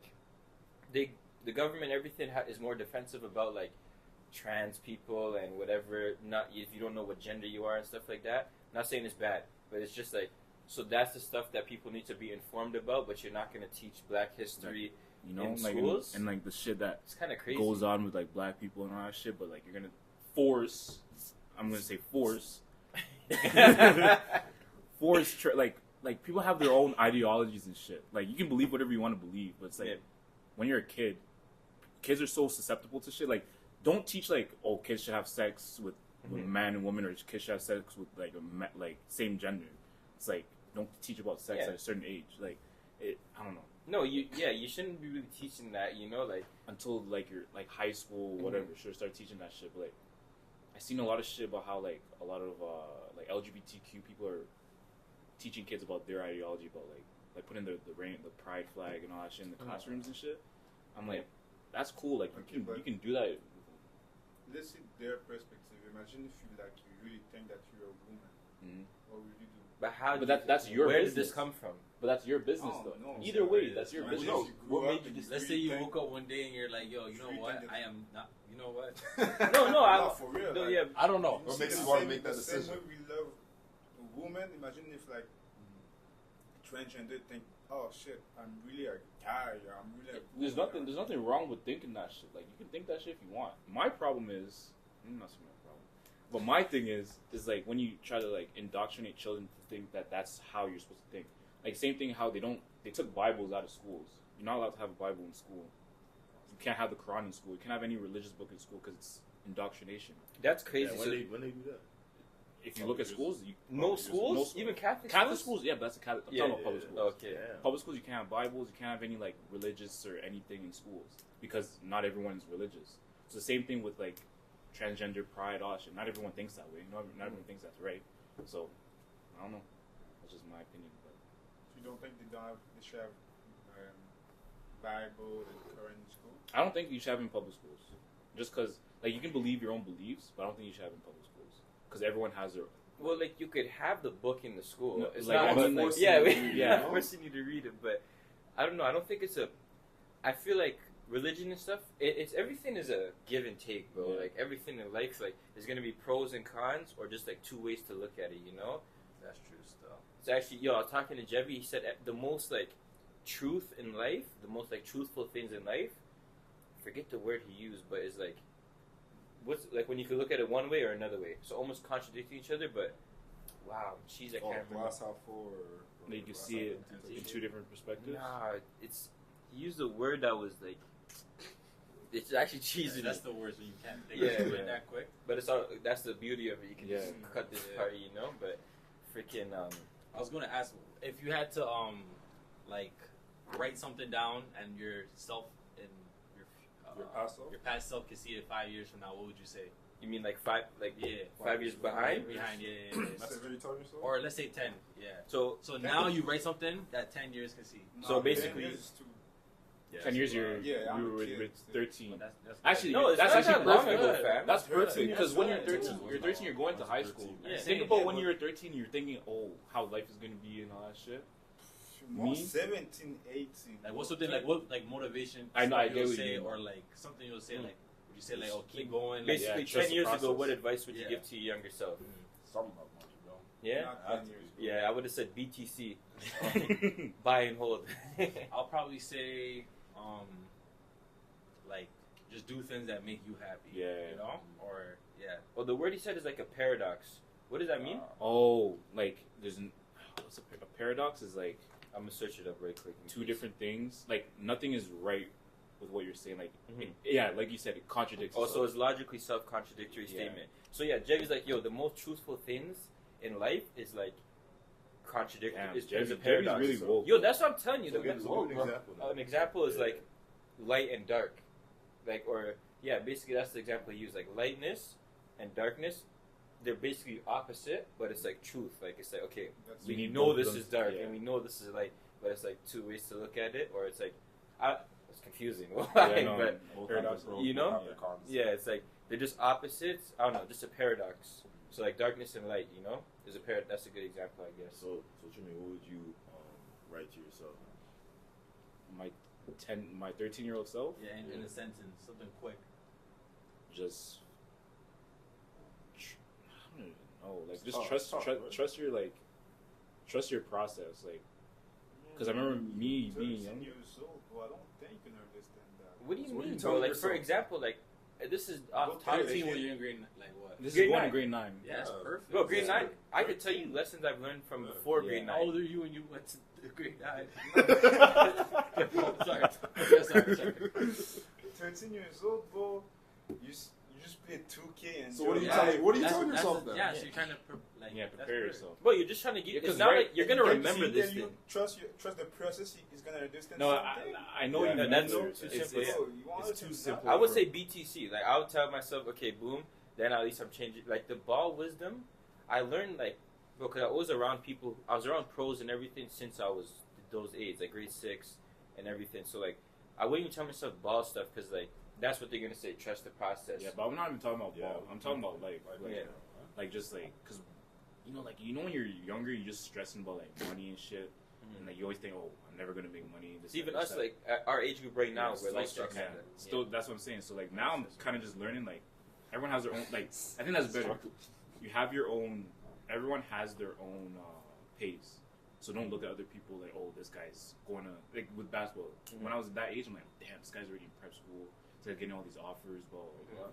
The government, everything is more defensive about like... trans people and whatever, not if you don't know what gender you are and stuff like that. I'm not saying it's bad, but it's just like, so that's the stuff that people need to be informed about, but you're not going to teach Black history in schools. And like the shit that it's kind of crazy goes on with like Black people and all that shit, but like you're going to force, I'm going to say force, like people have their own ideologies and shit. Like you can believe whatever you want to believe, but it's like when you're a kid, kids are so susceptible to shit. Like, don't teach like, oh, kids should have sex with a man and woman, or kids should have sex with like same gender. It's like, don't teach about sex at a certain age. Like, I don't know. No, you shouldn't be really teaching that. You know, like until like you're like high school, whatever. Should start teaching that shit. But like, I seen a lot of shit about how like a lot of like LGBTQ people are teaching kids about their ideology, about like putting the pride flag and all that shit in the classrooms and shit. I'm like, that's cool. Like you can do that. Let's see their perspective. Imagine if you really think that you're a woman. What would you do? But how? But that's your where business. did this come from? But that's your business, though. No, either way, that's your business. What made you just? Let's say you woke up one day and you're like, "Yo, you know what? I am not. You know what? No, I'm for real. No, like, yeah, I don't know. What makes you want to make that the decision? same way we love a woman. Imagine if like transgender think, oh shit, I'm really a guy. I'm really. There's nothing wrong with thinking that shit. Like you can think that shit if you want. My problem is not so my problem, but my thing is like when you try to like indoctrinate children to think that that's how you're supposed to think. Like same thing how they took Bibles out of schools. You're not allowed to have a Bible in school. You can't have the Quran in school. You can't have any religious book in school because it's indoctrination. That's crazy. Yeah, when they do that? If you look at schools, most schools, even Catholic schools, yeah, but that's a Catholic. I'm talking about public schools. Okay. Yeah. Public schools, you can't have Bibles. You can't have any like religious or anything in schools because not everyone is religious. It's the same thing with like transgender pride, all that shit. Not everyone thinks that way. Not everyone thinks that's right. So I don't know. That's just my opinion. But You don't think they should have Bible and Quran in school? I don't think you should have it in public schools. Just because like you can believe your own beliefs, but I don't think you should have it in public schools because everyone has their. Well, like you could have the book in the school. No, it's like, not I mean, like, yeah, forcing you to read it. But I don't know. I don't think it's a. I feel like religion and stuff. It's everything is a give and take, bro. Yeah. Like everything in life, like there's gonna be pros and cons, or just like two ways to look at it. You know. That's true stuff. It's actually, I was talking to Jebby. He said the most like truth in life, the most like truthful things in life. Forget the word he used, but it's like. What's like when you can look at it one way or another way, so almost contradicting each other. But wow, jeez, I can't remember. Glass half full, or you can see it in two different perspectives. Nah, he used a word that was like it's actually cheesy. That's the worst when you can't think of it that quick. But it's all that's the beauty of it. You can just cut this part, you know. But freaking I was gonna ask if you had to like write something down and yourself in your past self could see it 5 years from now, what would you say? You mean like 5 years behind? Behind, yeah. That's what you told yourself? Or let's say 10, yeah. So now you write something that 10 years can see. So basically, Yeah, 10 years, you're I'm you a were kid. with 13. That's Actually, No, it's that's not actually that long perfect. ago, fam. That's perfect 13 because when you're years 13, old. you're going to high school. Yeah, Think same. about when you were 13, you're thinking, oh, how life is gonna be and all that shit. More Me? 17, 18. Like what's something like what like motivation? I know, I you'll get what say, you mean. or like something you'll say like would you say like oh keep going like Basically, yeah, trust 10 the years ago, process. what advice would you Yeah. give to your younger self? Something about money, bro. Yeah? Not 10 years. Yeah, I would have said BTC. Buy and hold. I'll probably say like just do things that make you happy. Yeah. You know? Or yeah. Well, the word he said is like a paradox. What does that mean? Oh, like there's what's a paradox is like I'm gonna search it up right quick. in two case. different things. Like nothing is right with what you're saying. Like Mhm. yeah, like you said, it contradicts. Also, itself. it's logically self-contradictory Yeah. statement. So yeah, Jevy's like, yo, the most truthful things in life is like contradictory. Damn, It's Jevy's a paradox. really woke. Yo, that's what I'm telling you. So the- give us an example. An example is like light and dark, like or yeah, basically that's the example I use. Like lightness and darkness, they're basically opposite, but it's like truth. Like it's like okay, That's We we need know both this of them, is dark yeah. and we know this is light, but it's like two ways to look at it, or it's like it's confusing. Yeah, no, but Both paradox, have their pros, you both know? have their cons. yeah, it's like they're just opposites. I don't know, just a paradox. So like darkness and light, you know, is a That's a good example, I guess. So Jimmy, what would you write to yourself? my 13-year-old self. Yeah, in a sentence, something quick. Just I don't even know. Like just Oh, trust tough, right? trust your like trust your process. Like because I remember me being 13 young. years old, bro, I don't think you can understand that. What do you So what are mean, you bro? telling Like for yourself? example, like this is Go off topic. 13 when you're in grade like what? This Grade is going nine. in grade 9. Yeah, that's perfect. Bro, grade Yeah. 9, I could tell you lessons I've learned from before Yeah. grade How 9. old are you when you went to grade 9? Oh, sorry. Okay, sorry. 13 years old, bro, you just play 2K and So what are you Yeah, telling? What are you that's- telling that's yourself a- then? Yeah, so you're trying to like Yeah, that's prepare perfect. yourself. Bro, you're just trying to get. Yeah, It's 'cause not right- like you're gonna remember this Then you thing. trust the process is gonna understand No, something. I know Yeah, you no, that's remember. too It's- simple. it's- Bro, you want it's to too do simple. that? I would say BTC. Like I would tell myself, okay, boom. Then at least I'm changing. Like the ball wisdom, I learned like because I was around people. I was around pros and everything since I was those age, like grade 6 and everything. So like I wouldn't even tell myself ball stuff because like that's what they're gonna say. Trust the process. Yeah, but I'm not even talking about Yeah, ball. I'm talking about like Yeah. like just like because you know when you're younger, you're just stressing about like money and shit, and like you always think, oh, I'm never gonna make money. This, It's even that, us this, like at our age group right now, Yeah, we're still like stressing. that. Yeah, kinda. still that's what I'm saying. So like now I'm kind of just learning like everyone has their own like I think that's better. You have your own. Everyone has their own pace. So don't look at other people like, oh, this guy's going to like with basketball. When I was at that age, I'm like, damn, this guy's already in prep school. He's like getting all these offers, blah blah blah.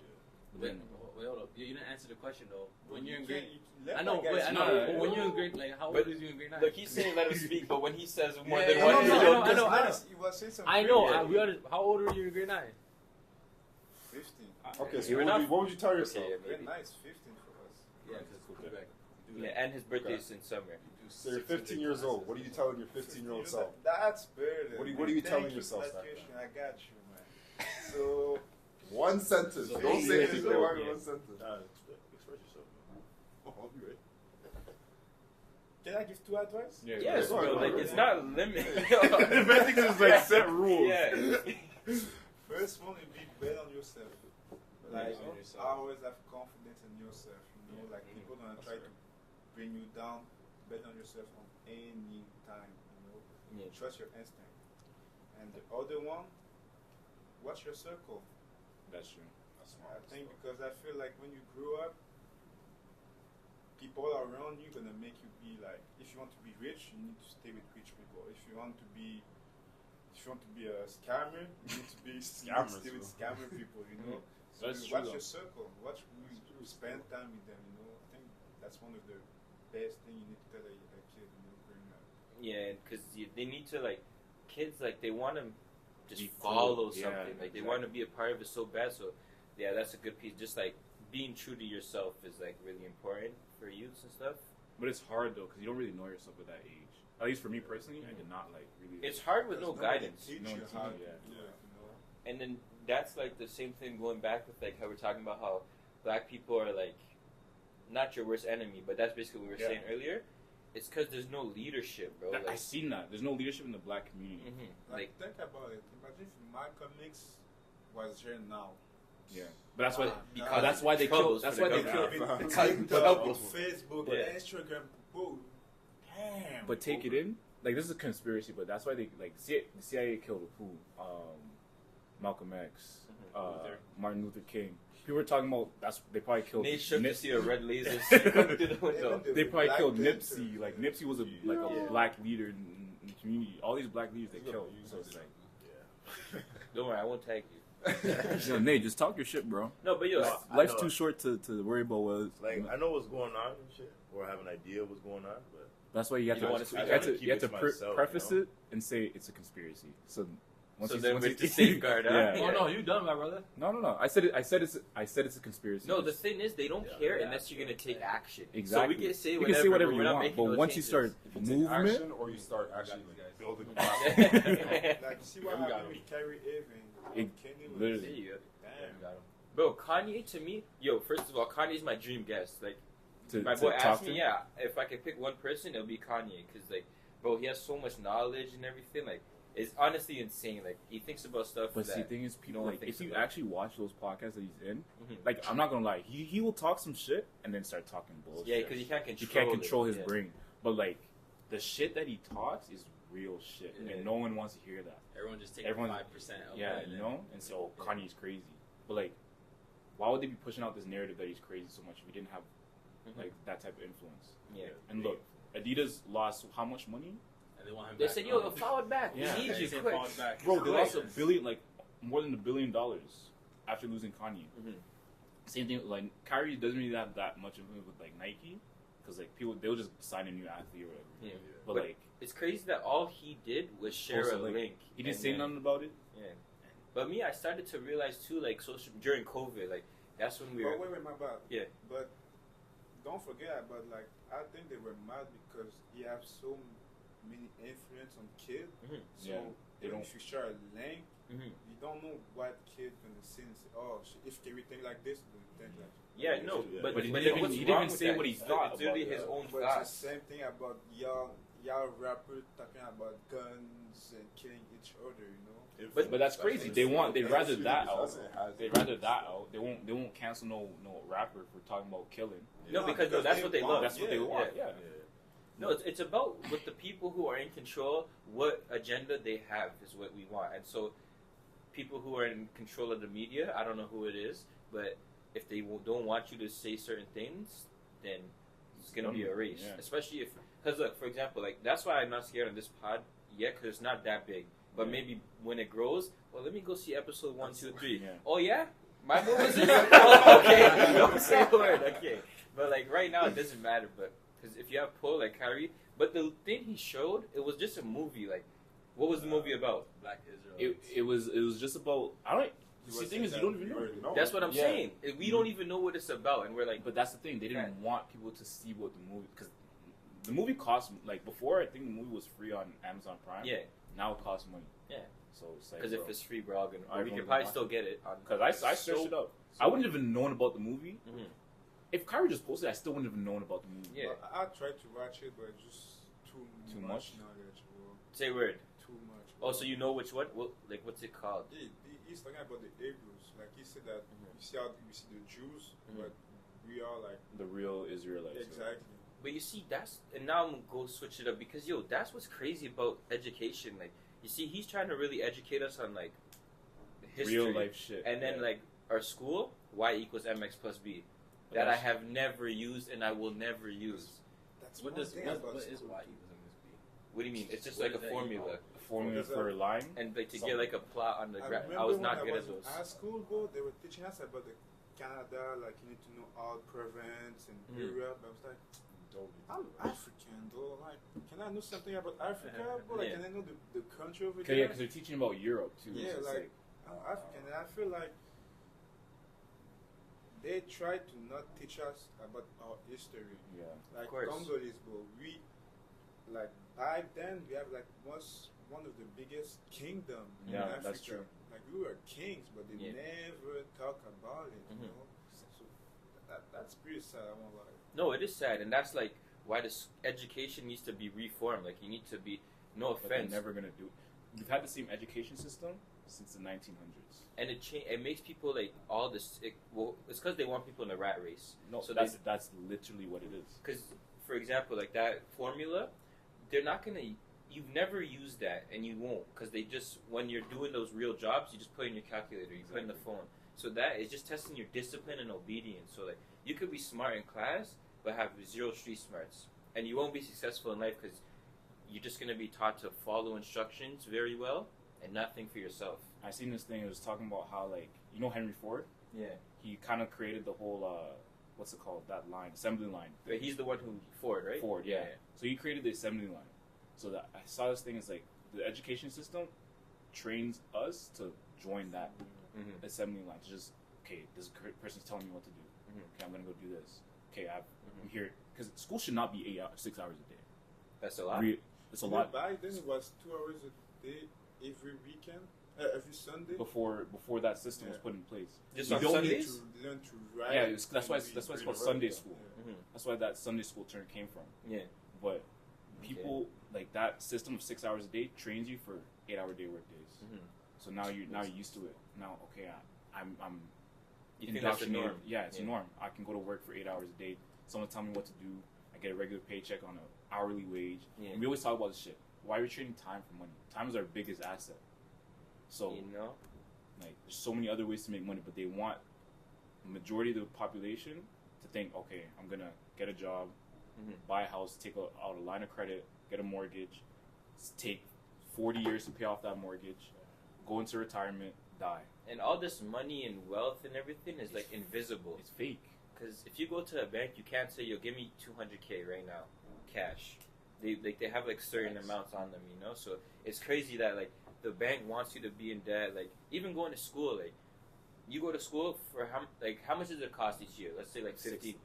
But Wait, then, wait, hold up. You didn't answer the question though. When you're in You grade, can't- let I know. my guys Wait, I know. know. no, But when you're in grade, like how old But- is you in grade 9? Look, he's saying let him speak, but when he says more Yeah, than yeah, one, yeah, you're I like, know, I know. Nice. You was saying something I know. pretty- We under, how old are you in grade 9? 15. Okay, so You're what enough. would you tell yourself? Okay, Very maybe. nice, 15 for us. Yeah, because Quebec. Yeah, and his birthday is in summer. So you're 15 years old. What are you telling your 15-year-old self? That's better. What are you man. telling Thank yourself, for that Zach? question. I got you, man. So, One sentence. So Don't say yeah, anything. so- One yeah. sentence. Express yourself. Oh, I'll be right. can I give 2 advice? yeah, Yes, go ahead, bro. go Like ahead. it's not limited. the best thing is like set rules. Yeah. First one would be bet on yourself. Like, on yourself. always have confidence in yourself. You know, like people gonna try to bring you down. Bet on yourself on any time. You know, Yeah. trust your instinct. And the other one, watch your circle. That's true. That's I smart. think because I feel like when you grow up, people around you gonna make you be like. If you want to be rich, you need to stay with rich people. If you want to be a scammer, you need to be Scammers, stay with scammer people. You know. So That's you watch true, your circle. Watch who you spend time with them. You know. I think that's one of the best thing you need to tell a kid. You know, growing up. Yeah, because they need to like kids like they want to just Be cool. follow Yeah, something. Like they exactly. want to be a part of it so bad. So yeah, that's a good piece. Just like being true to yourself is like really important for youths and stuff. But it's hard though because you don't really know yourself at that age. At least for me personally, I did not like really. It's hard with no Because nobody guidance. teach No you teach how you, to yeah. do it, you know. And then that's like the same thing going back with like how we're talking about how black people are like not your worst enemy, but that's basically what we were Yeah. saying earlier. it's because there's no leadership, bro. I seen that. There's no leadership in the black community. Mm-hmm. Like, think about it. Imagine if Malcolm X was here now. Yeah, but that's why. Because that's why they killed. That's why they killed. On Facebook, Instagram, people. Damn. But take it in. Like, this is a conspiracy, but that's why they the CIA killed who? Malcolm X, Martin Luther King. People were talking about they probably killed. Nate shook to see a red laser through the window. They probably killed Nipsey. Like, Nipsey was a black leader in the community. All these black leaders they killed. So it's like, Don't worry, I won't tag you. yo, Nate, just talk your shit, bro. No, but yo, Life's too short to worry about what. Like, I know what's going on and shit, or I have an idea of what's going on, but That's why you have to preface it and say it's a conspiracy. So then we have to safeguard. Yeah. Oh no, you done, my brother. No. I said it's a conspiracy. No, the thing is, they don't care unless you're gonna take action. Exactly. So we can say you can say whatever you want, but once you start Movement, movement, or you start actually like, building. Like, see what happened with Kyrie Irving. Kanye literally. There you go. Damn. Bro, Kanye to me, first of all, Kanye's my dream guest. Like, my to boy talk asked to me, him. if I could pick one person, it'll be Kanye, because like, bro, he has so much knowledge and everything. Like, it's honestly insane. Like, he thinks about stuff. But that see, the thing is, people no one like thinks if you about. actually watch those podcasts that he's in, Mhm. like I'm not gonna lie, he will talk some shit and then start talking bullshit. Yeah, because he can't control. He can't control his Yeah. brain. But like the shit that he talks is real shit, Yeah. and no one wants to hear that. Everyone just take Everyone- 5% of Yeah, that. you know. And so Kanye's crazy. But like, why would they be pushing out this narrative that he's crazy so much if we didn't have like that type of influence? Yeah. And look, Adidas lost how much money? And they want him They back. said, "Yo, fall it back. Yeah. We need you They said quick." fall it back. Bro, they Quick. lost more than $1 billion after losing Kanye. Mhm. Same thing, like Kyrie doesn't really have that much influence with like Nike, because like people they'll just sign a new athlete or whatever. Yeah. But But like it's crazy that all he did was share Also, a like, link. he didn't and say then- nothing about it. Yeah. But me, I started to realize too, like during COVID, like that's when we were. But wait, my bad. Yeah. But don't forget about, like, I think they were mad because he have so many influence on kids. Mhm. So Yeah, they even don't- if you share a link, Mhm. you don't know what kid gonna see and say, oh, if Kyrie think like this, then think like. Yeah, no, Yeah. but But he but didn't what's even- he didn't wrong even with say that? what he It's thought literally about his that. own But it's the thoughts. same thing about y'all rappers talking about guns and killing each other, you know. But that's crazy. They'd rather that out. That's it, has- They'd rather that out. They won't cancel no rapper for talking about killing. No, because that's what they love. That's what they want. Yeah. No, it's about with the people who are in control, what agenda they have is what we want. And so people who are in control of the media, I don't know who it is, but if they don't want you to say certain things, then it's going to be a race. Yeah. Especially because look, for example, like that's why I'm not scared of this pod yet, because it's not that big. But maybe when it grows, well, let me go see episode 1, 2, 3. Yeah. Oh, yeah? My move was in it? Oh, okay. Don't say a word. Okay. But like right now, it doesn't matter. But because if you have pull like Kyrie, but the thing he showed, it was just a movie. Like, what was the movie about? Black Israel. It was just about See, the thing is, you don't even know. That's what I'm Yeah. saying. We don't even know what it's about, and we're like, But that's the thing. They didn't want people to see what the movie, because the movie cost like before. I think the movie was free on Amazon Prime. yeah, Now it costs money. Yeah. So it's like because if it's free, we're all gonna. I We don't can probably watch still it. get it. because I searched it up. I wouldn't have even known about the movie Mhm. if Kyrie just posted. I still wouldn't have known about the movie. Yeah. But I tried to watch it, but it's just too Too much much? knowledge, bro. Say word. Too much. Oh, so you know which one? What like what's it called? He's talking about the Hebrews. Like he said that Mhm. you see how we see the Jews, Mhm. but we are like The real Israelites. exactly. But you see, and now I'm gonna go switch it up because that's what's crazy about education. Like, you see, he's trying to really educate us on like history, Real life shit. and then Yeah. like our school, y equals mx plus b, But that I that's- have never used and I will never use. That's What one does thing what about is school. Y equals MSB? What do you mean? It's just What like a does that formula, A formula Because, for a line. and like to get like a plot on the I graph. remember I was when not I good was at in those. high school, bro. They were teaching us about the Canada, like you need to know all province and Mhm. Europe. I was like, I'm African, though. Like, can I know something about Africa, bro? Like, Yeah. can I know the country over Yeah, there? because they're teaching about Europe too. Yeah, so it's like, I'm African, and I feel like they try to not teach us about our history. yeah. Like course. Congolese, bro. We, like, back then, we have, like, one of the biggest kingdom in Yeah, Africa. that's true. Like, we were kings, but they Yeah. never talk about it, Mhm. you know? So that's pretty sad, I won't lie. No, it is sad, and that's like why this education needs to be reformed. Like, you need to be, no But they're offense. never gonna do it. We've had the same education system since the 1900s. And it makes people like all this. It's because they want people in the rat race. No, So that's literally what it is. Because, for example, like that formula, they're not gonna. You've never used that, and you won't, because they just, when you're doing those real jobs, you just put in your calculator, you put in the phone. So that is just testing your discipline and obedience. So like, you could be smart in class, but have zero street smarts, and you won't be successful in life because you're just gonna be taught to follow instructions very well and not think for yourself. I seen this thing. It was talking about how, like, you know Henry Ford. Yeah. He kind of created the whole what's it called, that line, assembly line. But he's the one who Ford, right? Ford, yeah. So he created the assembly line. So that I saw this thing is like the education system trains us to join that assembly line. To just, okay, this person's telling me what to do. Okay, I'm gonna go do this. Okay, I'm here because school should not be 6 hours a day. That's a lot. It's a lot. Back then it was 2 hours a day every weekend, every Sunday. Before that system was put in place. Just You on don't Sundays? To learn to write. Yeah, that's why it's called Sunday school. Yeah. That's why that Sunday school term came from. Yeah. But people like that system of 6 hours a day trains you for 8 hour day work days. So now you're used to it. Now, okay, I'm You think that's the indoctrinated. norm? Yeah, it's a norm. I can go to work for 8 hours a day. Someone tell me what to do. I get a regular paycheck on an hourly wage. Yeah. And we always talk about this shit. Why are we trading time for money? Time is our biggest asset. So, You know? like, there's so many other ways to make money, but they want the majority of the population to think, okay, I'm gonna get a job, buy a house, take out a line of credit, get a mortgage, take 40 years to pay off that mortgage, go into retirement, die. And all this money and wealth and everything is like invisible. It's fake. Because if you go to a bank, you can't say, "Yo, give me 200K right now, cash." They have like certain amounts on them, you know. So it's crazy that like the bank wants you to be in debt. Like even going to school, like you go to school for how much does it cost each year? Let's say like 15.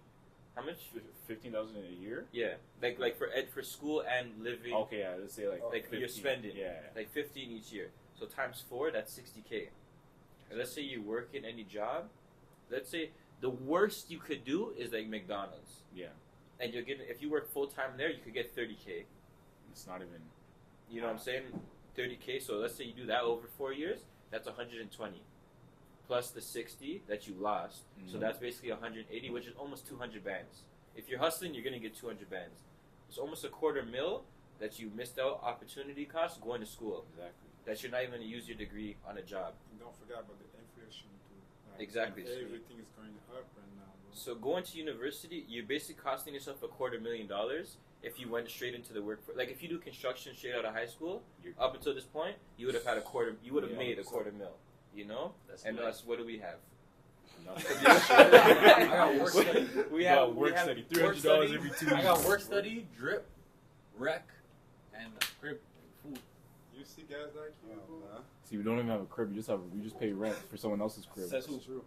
How much? 15,000 a year. Yeah, like for school and living. Okay, yeah, let's say like 15, you're spending. Yeah. Like 15 each year. So times 4, that's 60K. And let's say you work in any job. Let's say the worst you could do is like McDonald's. Yeah. And you're getting, if you work full time there, you could get 30K. It's not even. You know what I'm saying? 30K. So let's say you do that over 4 years. That's 120. Plus the 60 that you lost. So that's basically 180, which is almost 200 bands. If you're hustling, you're gonna get 200 bands. It's almost $250,000 that you missed out opportunity cost going to school. Exactly. That you're not even gonna use your degree on a job. And don't forget about the inflation too. Like, Exactly. Everything is going up right now, bro. So going to university, you're basically costing yourself $250,000 if you went straight into the workforce. Like if you do construction straight out of high school, up until this point, you would have had you would have made $250,000. You know? And us, what do we have? I got work study. We have work study. $300 every 2 weeks. I got work study, drip, rec, and crib food. You see guys like you, bro. See, we don't even have a crib. We just pay rent for someone else's crib. Says who?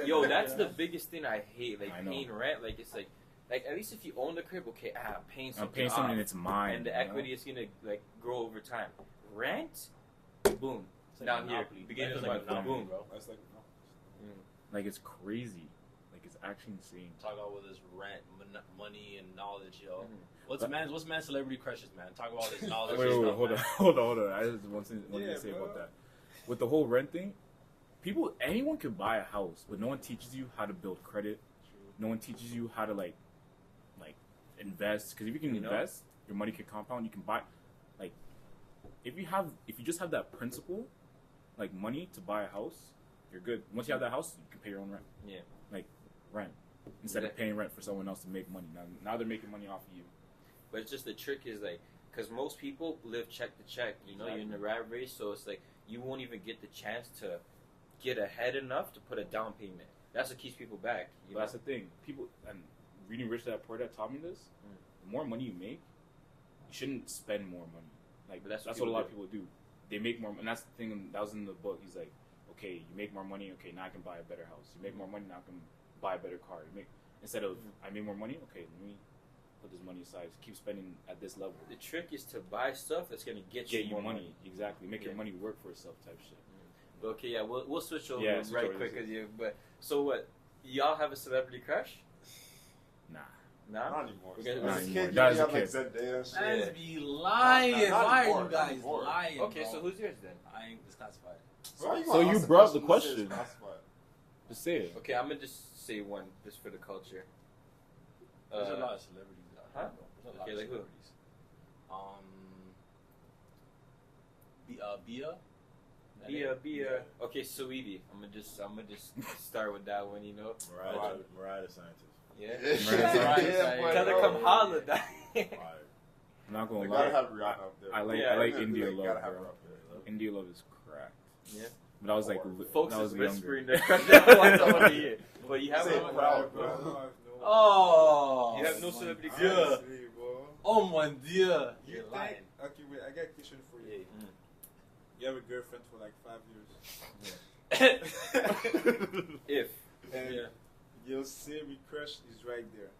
Yo, that's the biggest thing I hate. Like I know. paying rent. Like it's like at least if you own the crib, okay, I'm paying something. and it's mine. And the equity is gonna like grow over time. Rent, boom. Like Down here, Monopoly. beginning Rent of is like my Monopoly, boom. bro. That's like Like, it's crazy. Like, it's actually insane. Talk about with this rent, money, and knowledge, yo. What's man's celebrity crushes, man? Talk about all this knowledge. Wait, stuff, hold on. I just want to say bro. about that. With the whole rent thing, anyone can buy a house, but no one teaches you how to build credit. No one teaches you how to like invest. Because if you can invest, your money can compound. You can buy, like, if you just have that principle, like money to buy a house, you're good. Once you have that house, you can pay your own rent. Yeah. Like rent instead of paying rent for someone else to make money. Now they're making money off of you. But it's just the trick is like, because most people live check to check. You know, you're in the rat race, so it's like you won't even get the chance to get ahead enough to put a down payment. That's what keeps people back. But that's the thing. People, and reading Rich Dad Poor Dad taught me this. The more money you make, you shouldn't spend more money. Like that's what a lot of people do. They make more, and that's the thing. That was in the book. He's like, okay, you make more money. Okay, now I can buy a better house. You make more money. Now I can buy a better car. Instead of I make more money. Okay, let me put this money aside. Keep spending at this level. The trick is to buy stuff that's gonna get you more money. Exactly. Make your money work for itself, type shit. But okay, yeah, we'll switch over Switch right over quick. But so what? Y'all have a celebrity crush? Nah. Nah? Not anymore. We're gonna- As a Not kid, anymore. you That is have a like kid. Zendaya and shit. Man's be lying. Not Why anymore, are you guys not anymore. lying? Okay, bro? so who's yours then? I ain't disclassified. Why So gonna you ask brought the that says question. classified? Just say it. Okay, I'm gonna just say one just for the culture. There's a lot of celebrities out huh? there. There's a lot Okay, of like who? celebrities. Bia. Okay, Sweetie. I'm gonna just start with that one. You know. Mariah the scientist. Yeah. Yeah, Tell her come holla. Fire. I'm not gonna They lie. gotta have Rihanna up there. I like Yeah, I like They India gotta Love, have her bro. up there. India Love is cracked. Yeah. But I was like, Folks that was is younger. whispering their crush. That's what I want to hear. But you have Say no. it proud, Bro, bro. no. Oh. You have no celebrity Dieu. crush. Honestly, bro. Oh mon Dieu. You You're think? lying. Okay, wait. I got a question for you. Yeah. You have a girlfriend for like 5 years, If. and Yeah. your same crush is right there.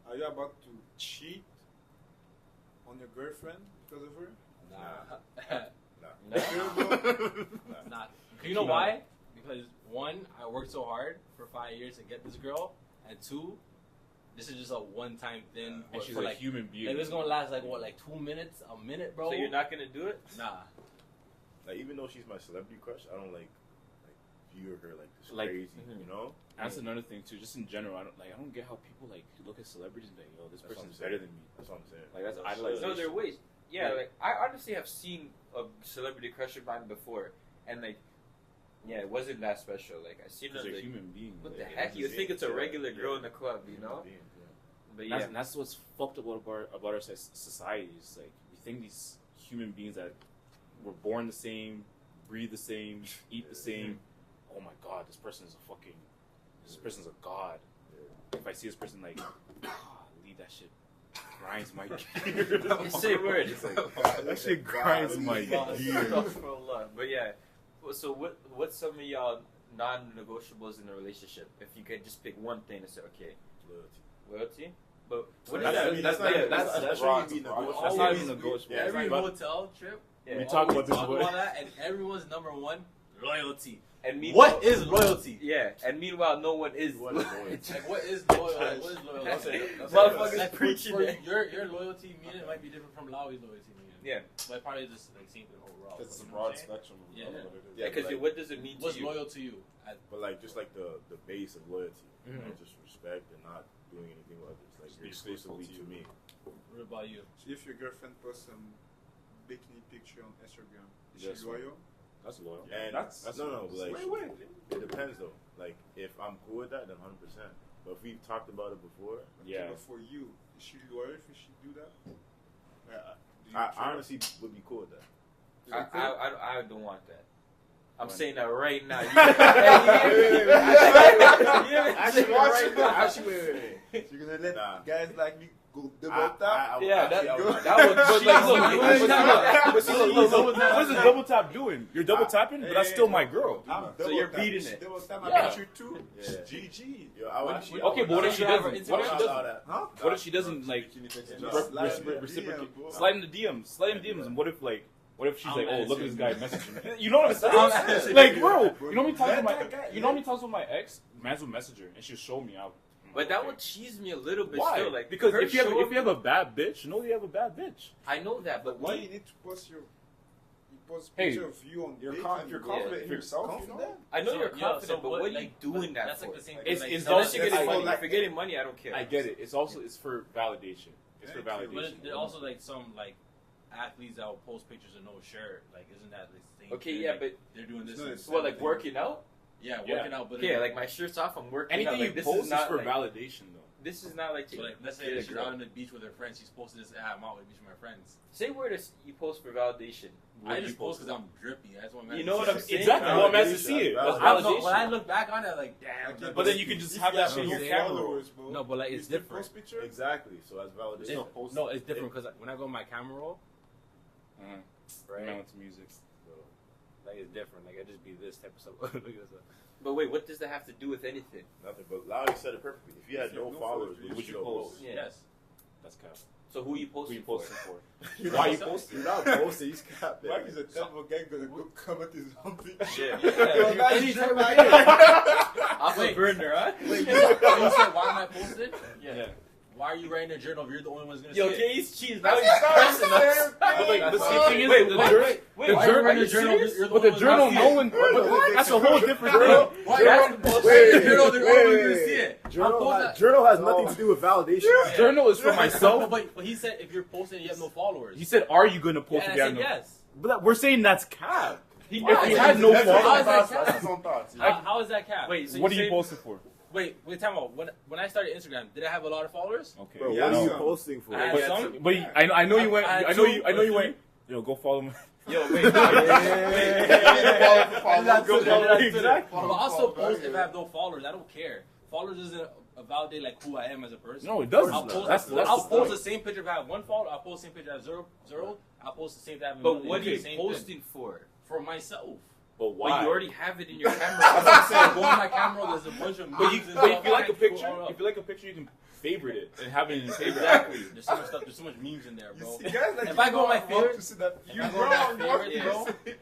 Are you about to cheat on your girlfriend because of her? Nah. Not. You know why? Because one, I worked so hard for 5 years to get this girl, and two, this is just a one-time thing. And she's for a like, human being. like, it's gonna last like what, like 2 minutes, a minute, bro. So you're not gonna do it? Nah. Like even though she's my celebrity crush, I don't like view her like this Like, crazy. You know? That's another thing too. Just in general, I don't get how people like look at celebrities and be like, yo, this That's what person's I'm better saying. than me. That's what I'm saying. Like that's That's idolization. No, there are ways. Yeah, Yeah. like I honestly have seen a celebrity crush of mine before, and like, yeah, it wasn't that special. Like I seen her, Because they're like, human beings. what like, the heck? You think it's a regular girl in the club, you know? But yeah, And that's what's fucked up about our society. It's like we think these human beings that were born the same, breathe the same, eat the same. Oh my god, this person's a person's a god. If I see this person, like, leave that shit. Grinds my gears. say word. It's like, that shit grinds my gears. But yeah, so what's some of y'all non-negotiables in a relationship? If you could just pick one thing to say, okay, loyalty. But what is that? That's broad, really broad. negotiable. That's not even negotiable. Yeah, Every But hotel trip, Yeah. we talk about this. talk about that, and everyone's number one, loyalty. And meanwhile, What is loyalty? Yeah, and meanwhile, no one is. What is loyalty? Like, what is loyalty? Like, what is loyalty? Motherfuckers Like, preaching for it. your loyalty meaning might be different from Lowie's loyalty meaning. Yeah. But probably just like same thing overall. It's a You know what broad I'm saying? spectrum of Yeah. what it is. Yeah, because like- what does it mean What's to you? loyal to you? But like just like the base of loyalty, you know, Mhm. just respect and not doing anything with others. Like Just you're be faithful exclusively to to you. me. What about you? So if your girlfriend posts some bikini picture on Instagram, is Yes. she loyal? That's loyal. And That's no, like wait. it depends though. Like if I'm cool with that, then 100%. But if we've talked about it before, Yeah. But for you, is she loyal if she do that? Do you I care? honestly would be cool with that. I don't want that. I'm Why? saying that right now. Actually, wait. You're gonna let Nah. guys like me go double I tap? would- Yeah, actually, I would not. that would. But like, look, But see, look, what is the double tap doing? You're double tapping, but that's still my girl. I'm So double you're tap. beating it. Double tap Yeah. my picture too. Yeah. GG. Yo, I would actually. Okay, but what if she doesn't? What if she doesn't? Huh? What if she doesn't like reciprocate? Slide in the DMs. Slide in the DMs. And what if she's like, oh, look at this guy messaging me. You know what I'm saying? Like, bro, you know how many times with my ex, man's would message her and she'll show me out. But that would cheese me a little bit Why? still. Like, Because her if you show- have a bad bitch, you know you have a bad bitch. I know that, but Why me, you need to post your post Hey, picture of you on You're date confident and in yourself, you know? confident? I know So, you're yeah, confident, so but what, what are you like, doing that that's for? like the same It's- thing. it's like, also- Unless you're getting it's money. like- If you're getting money, I don't care. I get it. It's for validation. It's for Thank you. But validation. there's also like some like athletes that will post pictures of no shirt. Like, isn't that the same? Okay, thing? yeah, Like, but they're doing this. No, and- it's what, like working out? yeah, Yeah. working out. But Okay, like my shirt's off, I'm working Anything out. Like, you this post is not for like, validation, though. This is not like. So like, let's say get a she's girl. out on the beach with her friends. She's posted this. I'm out on the beach with my friends. Say where this you post for validation. I just post because I'm drippy. That's what You know what I'm saying? Exactly. Validation, Well, man, to see it. That's validation. When I validation. look back on it, like damn. Okay, But then you can just have that shit in your camera roll. bro. No, but like You it's still different. Post picture? Exactly. So that's validation. Still post No, it's different because when I go on my camera roll, Man right, with music. like it's different. Like I just be this type of stuff. Look at this. But wait, what does that have to do with anything? Nothing. But Lowry said it perfectly. If you had If you no have no followers, followers, would you you post? post? Yeah. Yes. That's cap. So who you Who posting you for? posting for? Why you posting? You're not posting. You cap it. Mike is a type of guy gonna go comment his own picture. Yeah. Yo, guys, Any type drip of my- Off a burner, huh? Wait, you said why am I posted? Yeah. Why are you writing a journal if you're the only one who's gonna Yo, see it? he's cheese. Now he's pressing us. But like the same thing is Wait, the wait, journal. wait, The Why are you journal. writing a journal? But the journal, no one. That's a whole different thing. Why are you writing a journal? They're the only ones gonna see it. Journal has nothing to do with validation. Journal is for myself. But he said if you're posting, you have no followers. He said, "Are you gonna post and it?" I said yes. But we're saying that's cap. If Why? you had no That's followers, That's his own thoughts. How is that cap? Wait, so what are you saying- posting for? Wait, time out. When I started Instagram, did I have a lot of followers? Okay. Bro, Yeah, what are you some. posting for? I had But, some. but I know you went. I know you went. Yo, go follow me. Yo, wait. Go follow me. Exactly. But I'll still post if I have no followers. I don't care. Followers doesn't validate like who I am as a person. No, it doesn't. I'll post, That's I'll the post point. the same picture if I have one follower. I'll post the same picture if I have zero. I'll post the same thing if I have a But million. what are you The same posting thing. for? For myself. But Well, why? you already have it in your That's camera. what I'm saying. Go on my camera. There's a bunch of But memes and if stuff. you like a picture, Scroll up. if you like a picture, you can favorite it and have it in your favorite. Exactly. There's so much stuff. There's so much memes in there, You bro. see, guys like If I go on my wrong favorite- to see that if you I go on my wrong, favorite, bro.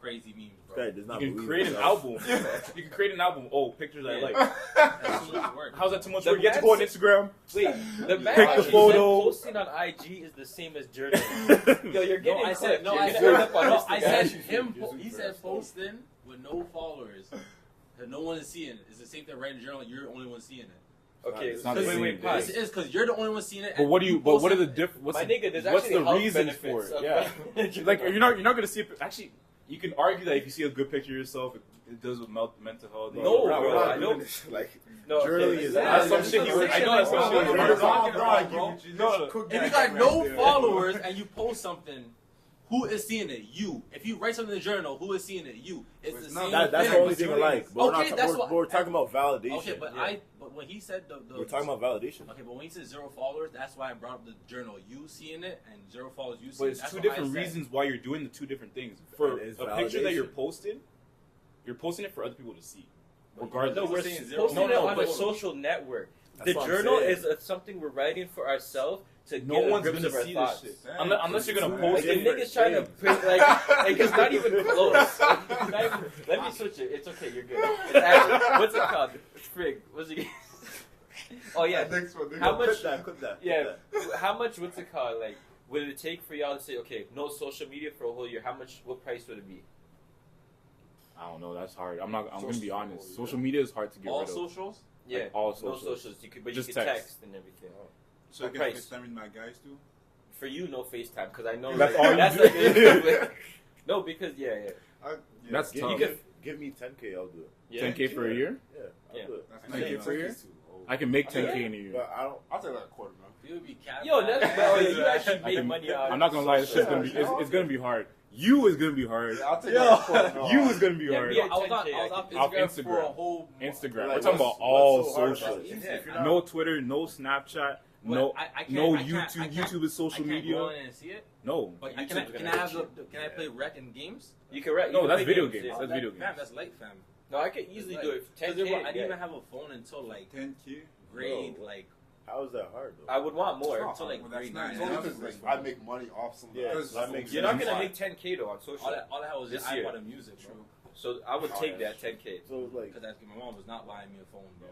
Crazy memes, bro. Guy does not You can believe create an himself. album. You can create an album. Oh, pictures I like. That's too much work. How's that too much The work? You get to go on best- Instagram. Wait, the man Pick the actually photo. said posting on IG is the same as journaling. Yo, you're No, getting I said clipped. no. You're I getting said clipped on no. I said Instagram. him. He said posting with no followers, that no one is seeing it. It's the same thing. Writing a journal. You're the only one seeing it. Okay, It's not so the wait, same wait, thing. pause. This is because you're the only one seeing it. But and what do you? you But what are post the it- different? What's My the, nigga, there's what's actually the health reasons for benefits it? of Yeah. writing a Like journal. you're not gonna see it. Actually, you can argue that if you see a good picture of yourself, it does with mental health. No, Bro, bro, we're not I doing don't- this. Like, No, journaling okay, is That's some this shit is you. what I I'm know that's saying. some shit. Bro, you- bro, talking about, bro. No, if you got no followers and you post something, who is seeing it? You. If you write something in the journal, who is seeing it? You. It's the same that's thing. the only thing I like. But Okay, that's what- we're talking about validation. Okay, but Yeah. but when he said the We're talking about validation. Okay, but when he said 0 followers, that's why I brought up the journal. You seeing it and 0 followers, you But seeing it. it's That's two what I different said. reasons why you're doing the two different things. For It is a picture that validation. you're posting it for other people to see. But Regardless. No, we're saying zero. posting No, it no, on a but- social network. That's The what I'm journal saying. is something we're writing for ourselves to No get one's a grip gonna of our see thoughts. this shit. Unless you're gonna Two post Like, the it. nigga's trying to print, like it's not even close. It's not even, let me switch it. It's okay, you're good. It's actually, what's it called? Frig. What's it? Oh yeah. How much? Clip that. Yeah. How much? What's it called? Like, would it take for y'all to say, okay, no social media for a whole year? How much? What price would it be? I don't know. That's hard. I'm gonna be honest. Social media is hard to get All rid of. socials? Yeah. Like, all No socials. socials. You could, but Just you could text. text and everything. So I What can price? FaceTime with my guys too? For you, no FaceTime because I know That's like, all you that's do? like no, because yeah. That's Give, tough. give me 10K, I'll do it. Yeah. 10K for a year? Yeah, I'll Yeah. do it. That's Thank you nice. for a year? I can make 10K in a year. But I don't. I'll take like a quarter, man. You would be capped. Yo, that's well, you actually I make can- money out. I'm not gonna lie. This shit's gonna be. It's gonna be hard. You is gonna be hard. Yeah, I'll take like a quarter. No, You is gonna be Yeah, hard. me, I was on 10K, Instagram, Off for a Instagram. whole Instagram. Like, We're talking about what's all so hard social. about it? Yeah. If you're not- No Twitter, no Snapchat, no I can't- no I can't- YouTube. I can't- YouTube is social I can't media. go in and see it. No. But YouTube's can I gonna have hit the, can I play rec and games? You can write. No, you can that's play video games. yeah. That's video Fam, games. that's light, fam. No, I could easily do it. 'Cause 10K. I didn't yeah. even have a phone until like 10K? grade, Bro. like How is that hard though? I would want It's more. not So, like, hard. grade That's nine. nice. Only 'cause, like, I make money off some. Yeah, Because that makes You're not sense. gonna make 10K though on social. all I had was This an year. iPod and music, bro. So I would Oh, take yeah. that 10K. So like, Because my mom was not buying me a phone, bro.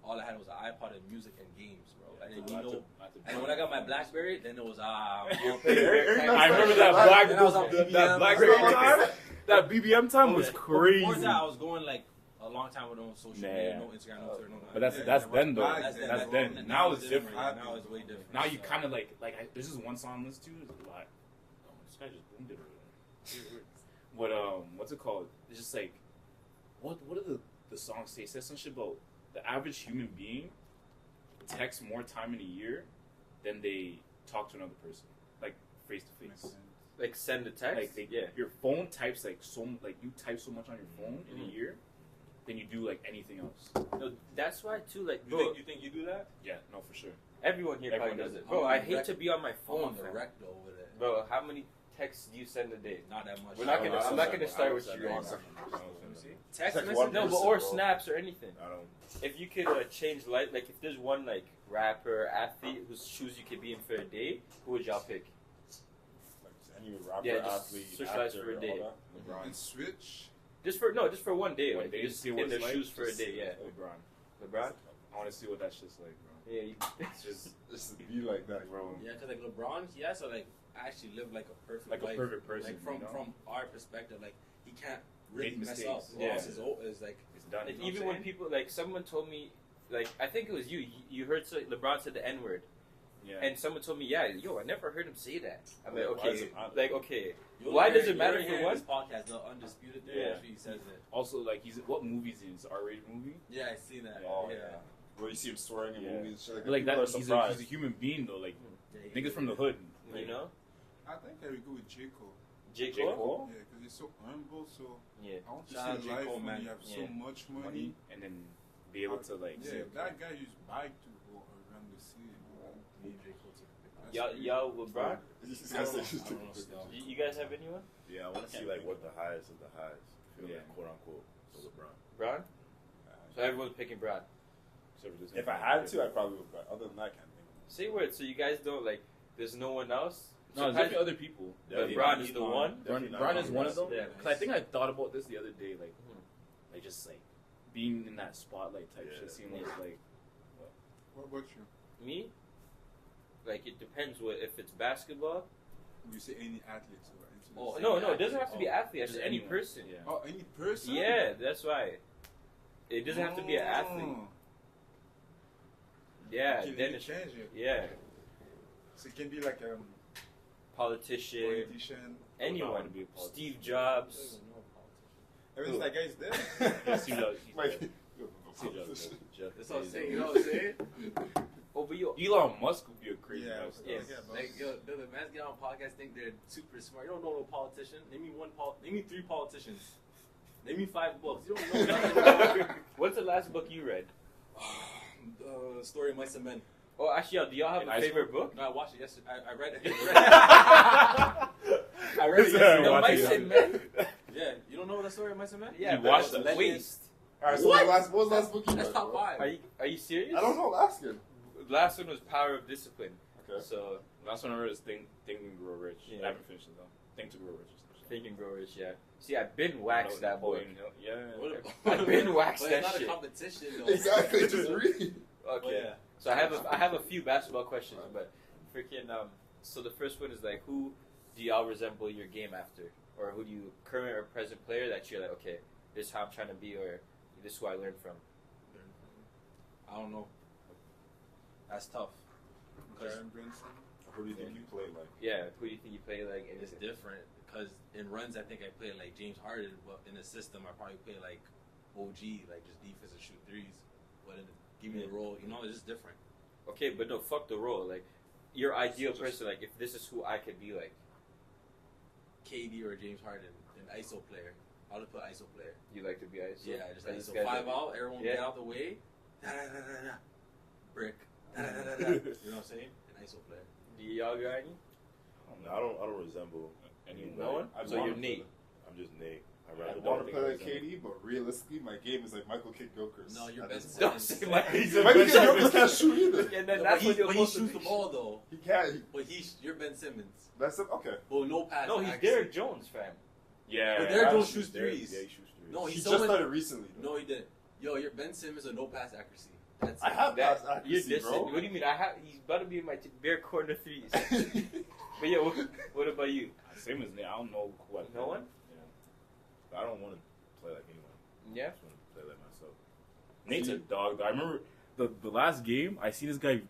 All I had was an iPod and music and games, bro. And then, and when I got my BlackBerry, then it was I remember that black Then I was on BBM. that BlackBerry time. That BBM time was But crazy. before that, I was going like a long time with no social media, Nah. no Instagram, no Twitter, no nothing. But that's then though. That's That's then. then. Now it's different. different. Now it's way different. Now you So- kind of like this is one song I listen to. It's like, oh, this guy just boomed it. What what's it called? It's just like, what do the songs say? It says some shit about the average human being texts more time in a year than they talk to another person, like face to face. Like send a text. Like yeah. your phone types you type so much on your phone in a year than you do like anything else. No, that's why too. Like, You bro, think you do that? Yeah, no, for sure. everyone here Everyone probably does does it. it. Bro, I'm I on hate rec- to be on my I'm phone. on the fam. rec though with it. Bro, how many texts do you send a day? Not that much. We're not gonna. I'm not gonna start with I you would right say now. Text Text message. one No, but person, or bro. snaps or anything. I don't. If you could change life, like if there's one like rapper, athlete whose shoes you could be in for a day, who would y'all pick? Like any rapper, Yeah, just athlete, socialize actor, for a all day. that. And LeBron. switch? Just for one day, One like day, just see in what their it's like, shoes for a just day. Yeah, LeBron. LeBron. I want to see what that shit's like, bro. Yeah, Just be like that, bro. Yeah, because like LeBron, he has to like actually live like a perfect Like a life. perfect person, Like from you know? from our perspective, like he can't really Make mess up. mistakes. Or Yeah. else is like It's done. like, You know even what when I'm people like someone told me like I think it was you heard LeBron said the N word. saying? And someone told me, I never heard him say that. I'm like, Yeah, why is okay, it not- like, okay. you'll Why hear- does it matter you'll for hear one? This podcast, the Undisputed, there, Yeah. actually he says it. Also, like, what movies is R-rated movie? Yeah, I see that. Oh yeah. yeah. Bro, you see him swearing in Yeah. movies. Shit, Like people that, are he's a surprised. human being though. Like Yeah, he- niggas from the hood. You know? I think I would go with J. Cole. J. J. Cole? Cole? Yeah, because he's so humble. So Yeah. I want to Shout out see J. a life Cole, when man. you have so Yeah. much money. And then be able to like Yeah, say, that guy used bike to go around the city. Me and J. Cole took a picture. Y'all LeBron? These I guys don't say just know, take I don't know a picture. still. You guys have anyone? Yeah, I want to see like what the highest of the highs feel Yeah. like, quote unquote. So LeBron. Brown? So everyone's picking Brown. except for this If I had to, I probably would. But other than that, I can't think. Say word. So you guys don't like. There's no one else. No, there's definitely other people. But Brown is the one. Brown is one of them. Yeah. Cause I think I thought about this the other day, like, Mhm. like just like being in that spotlight type Yeah. shit. Seeing like What about you? Me? Like it depends. What if it's basketball? Would you say any athletes? Or Oh anything? no, it doesn't have to be athlete. Just any anyone. person. Yeah. Oh, any person? Yeah, that's why. It doesn't have to be an athlete. Oh. Yeah, Can then you it's change it? yeah, So it can be like a politician, politician. I anyone. want to be a politician. Steve Jobs. Every that guy's there. Yeah, Steve Jobs, he's Like, dead. you Steve don't know. Jobs, Jeff That's what I'm Bezos. saying. You know what I'm saying? Oh, but you. Elon Musk would be a crazy Yeah, guy. Yes. yeah, bro. Like yo, the man get on podcast think they're super smart. You don't know no politician. Name me Name me 3 politicians. Name me 5 books. You don't know nothing. What's the last book you read? Story of Mice and Men. Oh, actually, do y'all have In a high favorite book? No, I watched it yesterday. I read it. I read it yesterday. Watch Mice it. and Men? Yeah, you don't know the story of Mice and Men? Yeah, You but watched it's it. a waste. All right, so What? what was the last book you That's read, top bro? 5. Are you serious? I don't know. Ask him. Last one was Power of Discipline. Okay. So, Last one I read is Think and Grow Rich. Yeah. I haven't finished it though. Think to Grow Rich. Think and Grow Rich, yeah. See, I've been waxed that book. Napoleon Hill. Yeah. What I've been waxed But that it's not shit. a competition though. Exactly. Just read. But Okay. yeah. So I have a few basketball questions, but freaking so the first one is like, who do y'all resemble your game after, or who do you current or present player that you're like, okay, this is how I'm trying to be, or this is who I learned from. I don't know. That's tough. Because Karen Brinson. Who do you think you play like? Yeah, who do you think you play like? and it's different. Because in runs, I think I play like James Harden, but in the system, I probably play like OG, like just defense and shoot threes. But give me the role, you know, it's just different. Okay, but no, fuck the role. Like, your ideal person, like, if this is who I could be like, KD or James Harden, an ISO player. I would put ISO player. you like to be ice. Yeah, just This ISO. guy's 5 like- out, everyone Yeah. get out the way. Da, da, da, da, da. Brick. Da, da, da, da, da. You know what I'm saying? An ISO player. Do y'all got any? No, I don't resemble Anyone? No one? I'd So wanna you're Nate. I'm just Nate. I I rather want to don't play like think I resemble. KD, but realistically, my game is like Michael Kidd Gilchrist. No, you're At Ben this Simmons. point. Don't say my He's Michael Kidd Ben Gilchrist can't shoot either. And then No, that's but what you're he supposed shoots to the be. ball though. He can't. But you're Ben Simmons. That's it. Okay. Well, no pass. No, he's accuracy. Derek Jones, fam. Yeah. But Derek Jones actually, shoots threes. Yeah, he shoots threes. No, He he's just so started recently. Though. No, he didn't. Yo, you're Ben Simmons with no pass accuracy. That's I it. have That, pass you're accuracy, dissing. bro. What do you mean? He's about to be in my bare corner threes. But yeah, what about you? Same as Nate. I don't know who I No one? Yeah. I don't want to play like anyone. Yeah. I just want to play like myself. Nate's a dog, though. I remember the last game, I see this guy.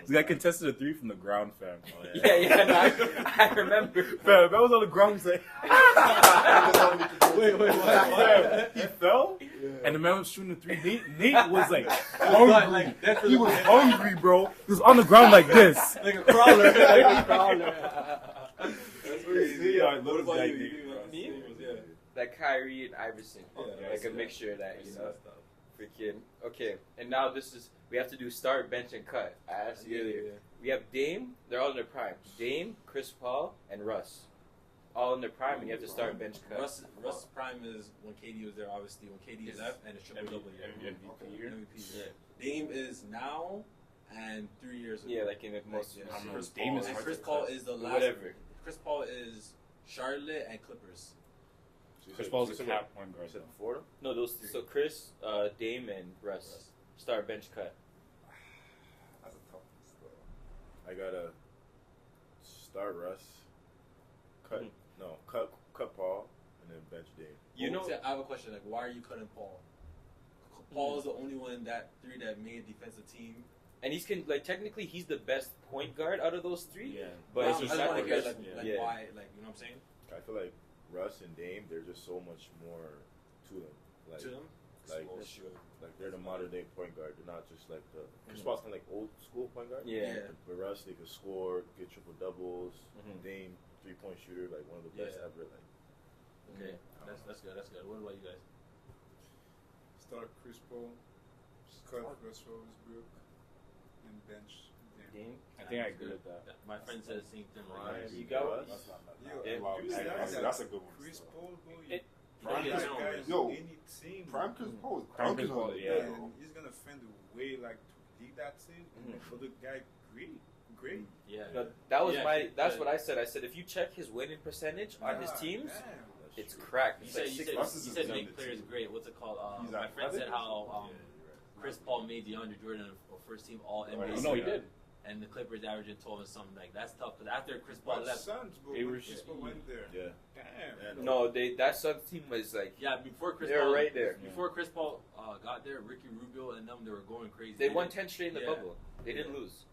This guy contested a 3 from the ground, fam. Oh, Yeah, no, I remember. Fam, that was on the ground. He's like, Wait, fam, he fell, and the man was shooting the 3. Nate was like hungry. He was hungry, bro. He was on the ground like this. like a crawler. like a crawler. That's what you see. Yeah, What those about guy you? Nate, You do bro. like the same, yeah. Like Kyrie and Iverson. Yeah, like I a see mixture of that, you know. that stuff. Freaking. Okay, and now we have to do start, bench, and cut. I asked you earlier. We have Dame, they're all in their prime. Dame, Chris Paul, and Russ. All in their prime, and you have to start, bench, cut. Russ prime is when KD was there, obviously. When KD is left, and it's triple double year. MVP year. MVP year. Dame is now and 3 years ago. Yeah, like in the most. Yeah. I don't know. Chris Dame Paul, is and hard Chris to Paul cut. is the last. Whatever. Chris Paul is Charlotte and Clippers. Chris Paul's a cap point guard. You said Florida? No, those. So Chris, Dame, and Russ. Start, bench, cut. Start Russ. Cut Paul, and then bench Dame. You know, I have a question. Like, why are you cutting Paul? Paul is the only one in that three that made a defensive team. And technically he's the best point guard out of those three. Yeah. But I he's just not want the to hear best. like Yeah. why, like, you know what I'm saying? I feel like Russ and Dame, they're just so much more to them. Like, To them? like they're the modern day point guard. They're not just like the Chris Paul's kind of like old school point guard. Yeah. But Russ, they could score, get triple doubles. Mhm. Dame, 3-point shooter, like one of the best ever. Like, Okay, that's good. That's good. What about you guys? Start Chris Paul, cut Russell Westbrook, and bench Dame. Dame. I think I agree with that. My friend said the same thing. Ryan, Like, you got got That's not bad. Yo, Wow, use that that's a good one. Chris Paul, bro. Prime Yeah, Chris yeah, Paul. yeah. Yo, Any team. Prime Chris Paul. Prime Chris Paul, yeah. And he's gonna find a way like to lead that team. And for the guy, great. yeah. That was Yeah, that's yeah. what I said. I said if you check his winning percentage on his teams, Damn. it's cracked. You It's said, like you six- said, Russ is you a said talented make players team. great. What's it called? He's My friend said athletic. how Chris Paul made DeAndre Jordan a first team All NBA. Oh, no, he did. And the Clippers averaging told us something like that's tough because after Chris Paul But left, Suns, bro, They when were Chris Paul went there. yeah. Damn. Yeah, No, that Suns team was like yeah, before Chris They're Paul right there. Before Chris Paul got there, Ricky Rubio and them they were going crazy. they won 10 straight in the Yeah. bubble. They didn't lose.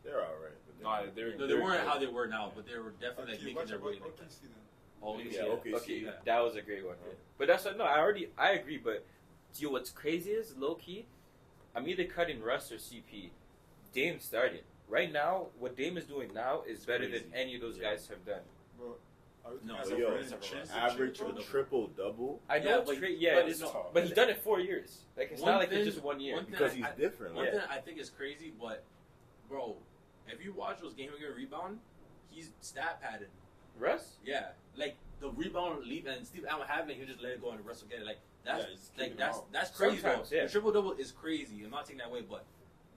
They're all right. But No, No, they weren't how they were now, but they were definitely like, Okay, making watch their out way. what Like that. OKC then. Oh, Yeah, okay. Okay, yeah. that was a great one. Yeah. But that's what, no, I agree. But yo, what's crazy is low key, I'm either cutting Russ or CP. Dame started. Right now, what Dame is doing now is better than crazy. any of those guys have done. Bro, are you No, guys but yo, afraid of it's average a bro? triple double I know Yeah, it's but- crazy. Yeah, but it's no, but he's done it 4 years. Like it's One not like thing- it's just 1 year. one thing because he's I- different. One Like, thing I think is crazy, but bro, if you watch those game against rebound, he's stat padded. Russ? Yeah, like the rebound leap and Steve Allen having it, he'll just let it go and the rest will get it. Like that's Yeah, he's like kicking that's out. that's crazy. Sometimes, Though. yeah. The triple double is crazy. I'm not taking that away, but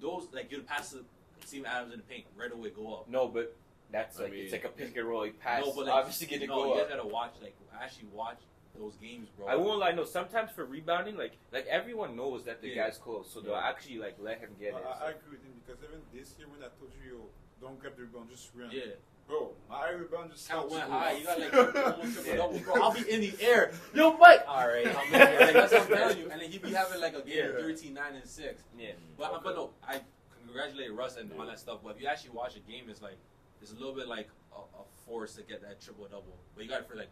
those like you'll pass the Steve Adams in the paint right away, go up. No, but that's I like mean- it's like a pick and roll. He passed. No, but like, Obviously, get to no, go you guys up. gotta watch like actually watch those games, bro. I won't lie. No, sometimes for rebounding, like everyone knows that the Yeah. guy's close, so they'll Yeah. actually like let him get it. I agree with him because even this year when I told you, yo, don't grab the rebound, just run. Yeah, Bro, my rebound just count starts went to high. go. You got like almost triple double, bro. I'll be in the air. Yo, Mike. All right, I'm in here. Like, that's what I'm telling you. And then he'd be having like a game of 13, 9, and 6. Yeah. But no, I congratulate Russ and all that stuff. But if you actually watch a game, it's a little bit like a force to get that triple double. But you got it for like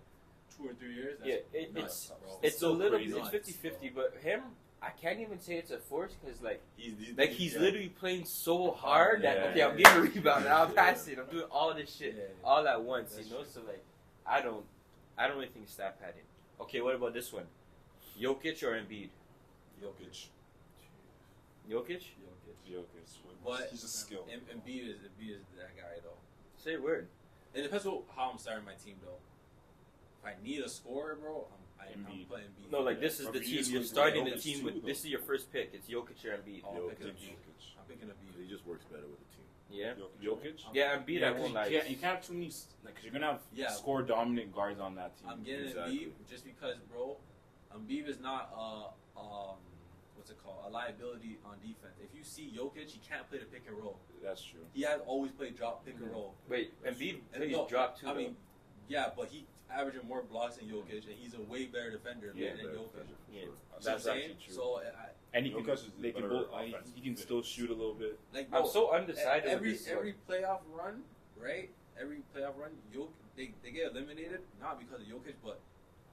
2 or 3 years. That's Yeah, nuts, bro. It's a so little crazy. bit. It's 50-50, but him, I can't even say it's a force because like he's yeah. literally playing so hard that Yeah. okay, I'm getting a rebound and I'm passing. I'm doing all this shit Yeah. all at once, That's you know. true. So like, I don't really think it's stat padding. Okay, what about this one? Jokic or Embiid? Jokic. Jokic? But He's a skill. Embiid is that guy though. Say a word. It depends on how I'm starting my team though. If I need a scorer, bro, I'm Embiid. playing Embiid. No, like this is But the you team just you're went starting with the team Jokic with. too, This is your first pick. It's Jokic or Embiid. Oh, I'm picking Jokic. Embiid. I'm picking he Embiid. just works better with the team. Yeah. Jokic? Yeah, Embiid. Yeah, I won't lie. you can't have too many, like, cause you're gonna have Yeah. score dominant guards on that team. I'm getting Exactly. Embiid just because, bro. Embiid is not what's it called? A liability on defense. If you see Jokic, he can't play the pick and roll. That's true. He has always played drop pick and roll. Wait, Embiid And plays no, drop too. I mean, yeah, but he averaging more blocks than Jokic, and he's a way better defender than better Jokic. defender, for Yeah. sure. You know what I'm That's saying? actually true. So, And he can, Jokic is they the can better both, offensive he can fit. still shoot a little bit. like, bro, I'm so undecided. every with this every playoff run, right? Every playoff run, they get eliminated not because of Jokic, but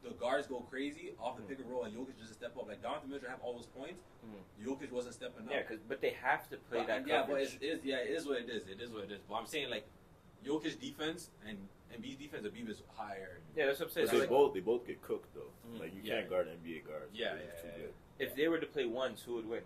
the guards go crazy off the pick and roll, and Jokic just step up. Like Donovan Mitchell have all those points, Jokic wasn't stepping up. Yeah, but they have to play that yeah, but coverage. it is what it is. It is what it is. But I'm saying like Jokic defense and Embiid's defense, Embiid is higher. Yeah, that's what I'm saying. But So, like, they both get cooked though. Mhm. Like you Yeah. can't guard NBA guards. Yeah, They're yeah, just too yeah, good. if they were to play ones, who would win?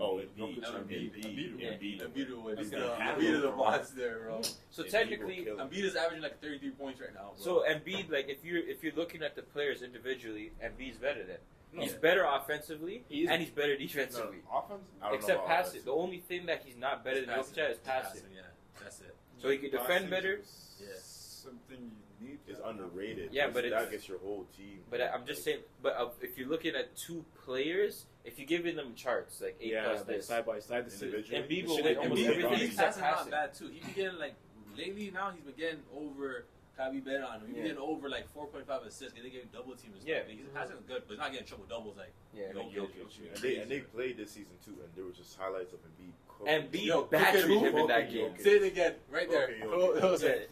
Oh, Jokic Embiid. and Embiid. Yeah. Embiid will win. He's He's gonna gonna handle Embiid is it, a bro. monster, bro. So Embiid technically, will kill him. Embiid is averaging like 33 points right now, bro. so Embiid, like if you're looking at the players individually, Embiid's better than. No. He's better offensively, He is- and he's better defensively. Offense? I don't know Except about passing. offense. The only thing that he's not better than Jokic at is passing. Yeah, that's it. So he can defend better. Yeah. Something you need. It's underrated. Yeah, That's- but it's- that gets your whole team. But I'm just saying. But if you're looking at two players, if you're giving them charts like A Yeah, plus like this, side by side. This is Individually. Embiid this will shit win ain't almost gonna Embiid, be everything done. Embiid's except passing not passing. bad too. He be getting like lately now he's been getting over. Gotta be better on him. He's been getting over like 4.5 assists. They get double team and stuff. Yeah. He's hasn't good, but he's not getting triple doubles like. And they played this season too, and there was just highlights of Embiid. Embiid battered him in that game. Say it again, right there.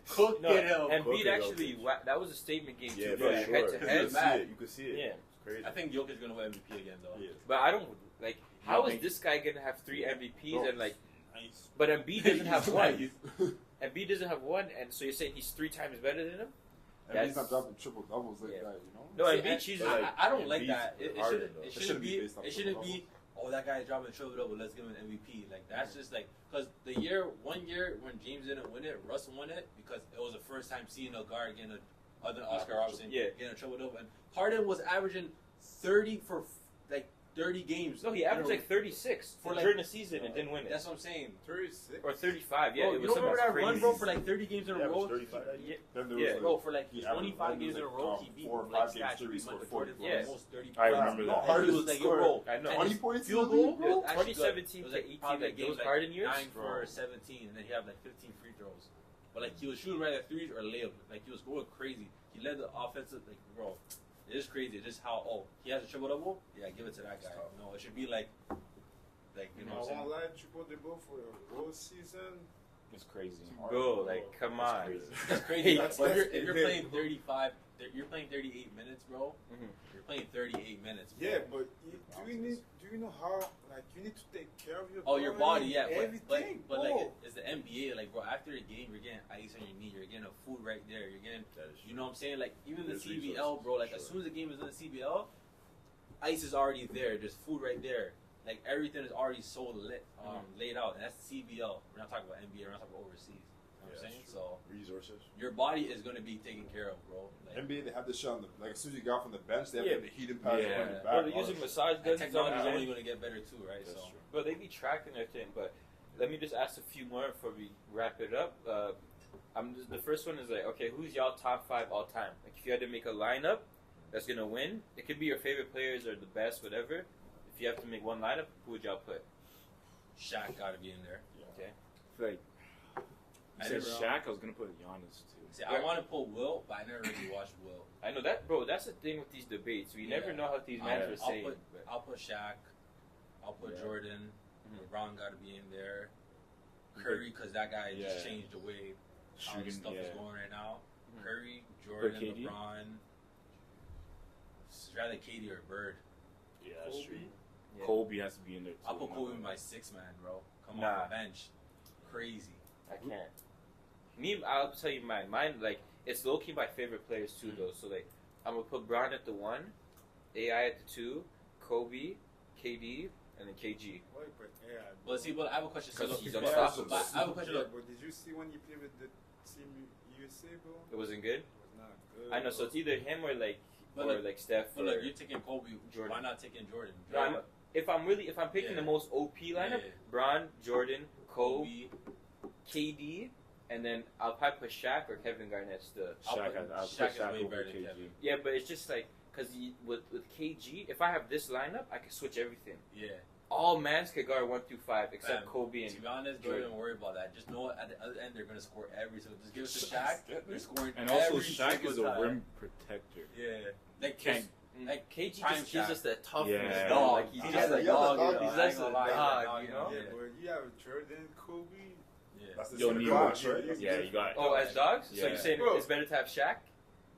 Cook No, him. Embiid actually, that was a statement game too. Yeah, Head to head. You could see it. Yeah. It's crazy. I think Jokic's gonna win MVP again though. Yeah. But I don't like. How is this guy gonna have 3 MVPs and like? But Embiid doesn't have one. Embiid doesn't have one, and so you're saying he's 3 times better than him? And he's not dropping triple doubles like that, you know. No, Embiid cheases. I don't like that. It shouldn't be. based on It shouldn't triple be. Oh, that guy is dropping triple double. Let's give him an MVP. Like that's just like because one year when James didn't win it, Russ won it because it was the first time seeing a guard getting other than Oscar Robertson getting a triple double. And Harden was averaging 30 for like 30 games. No, he averaged like 36 during the season and didn't win it. That's what I'm saying. 36 or 35. Yeah, bro, it was you don't remember that crazy. run, bro, for like 30 games in a row? 35. Then there Yeah. Bro, for like he 25 games in a row, he beat 4 or him, 5 like games stats. straight, He he scored went 40 40 points. almost 30 I remember that. And he was like, yo, bro. I know. And 20 his points field in the goal, league, bro? 2017 to 18, like those Harden years. 9 for 17, and then he had like 15 free throws. But like he was shooting right at threes or layup. Like he was going crazy. He led the offensive, like, bro. It is crazy. It's just how, he has a triple double? Yeah, give it to that guy. No, it should be like, you know I what I'm won't lie, triple double for a whole season. It's crazy. Bro, like, come on. Crazy. It's crazy. That's- But that's if you're it, playing bro. 35, you're playing 38 minutes, bro. Mhm. You're playing 38 minutes, bro. Yeah, but do you know how, like, you need to take care of your Oh, your body, yeah. everything, But bro. like, it's the NBA. Like, bro, after a game, you're getting ice on your knee. You're getting a food right there. You're getting, you know what I'm saying? Like, even the There's CBL, resources, bro. Like, as sure. soon as the game is in the CBL, ice is already there. There's food right there. Like, everything is already so laid out. And that's CBL. We're not talking about NBA. We're not talking about overseas. You know what I'm saying? So, resources. your body is going to be taken care of, bro. Like, NBA, they have this shit on the like as soon as you got from the bench, they have Yeah. the heating pads Yeah. on your Bro, back. they're all using that massage and guns. technology is on only the going to get better, too, right? That's So, true. But they be tracking everything. But let me just ask a few more before we wrap it up. The first one is like, okay, who's y'all top 5 all time? Like, if you had to make a lineup that's gonna win, it could be your favorite players or the best, whatever. If you have to make one lineup, who would y'all put? Shaq got to be in there. Okay. I feel like I you said never- Shaq. I was gonna put Giannis too. See, I want to put Will, but I never really watched Will. I know that, bro. That's the thing with these debates. We never know how these mans are saying. I'll put Shaq. I'll put Jordan. Mhm. LeBron got to be in there. Curry, because that guy just changed the way how Shooting, stuff is going right now. Mhm. Curry, Jordan, KD? LeBron. It's rather KD or Bird. Yeah, that's Kobe. true. Yeah. Kobe has to be in there too. I'll put Kobe in my 6 man, bro. Come Nah. off the bench. Crazy. I can't. Me, I'll tell you mine. Mine, like, it's low key my favorite players too, though. So like, I'm gonna put Brown at the 1, AI at the 2, Kobe, KD, and then KG. Why you put AI? Well, see, but I have a question. Because look, he's but unstoppable. I have a question. Yeah, Look, but did you see when he played with the Team USA, bro? It wasn't good. It was not good. I know. So it's either him or like, But or look- like Steph. but Or, look, you're taking Kobe. Jordan. Why not taking Jordan? No, I'm- if I'm picking the most OP lineup, Yeah. Bron, Jordan, Kobe, Kobe. KD, and then I'll probably put Shaq or Kevin Garnett still. I'll Shaq, put- I'll Shaq put is Shaq way over better than KG. Kevin. Yeah, but it's just like because with KG, if I have this lineup, I can switch everything. Yeah. All mans can guard 1 through 5 except Man, Kobe and to be honest, don't even worry about that. Just know at the other end they're gonna score every single. Just give it to Shaq. They're scoring And also, every Shaq single is a time. rim protector. Yeah, like Can't- like KG Prime just gives Shaq. us that toughness. Yeah. dog. dog. Like he's He's just a like dog. dog. you know, He's I just ain't gonna a lie, dog, he's you a dog, know? Yeah, but you have Jordan, Kobe. Yeah. That's the Yo, same New class, York. right? Yeah, you got. Oh, as dogs? So Yeah. you're saying Bro. it's better to have Shaq?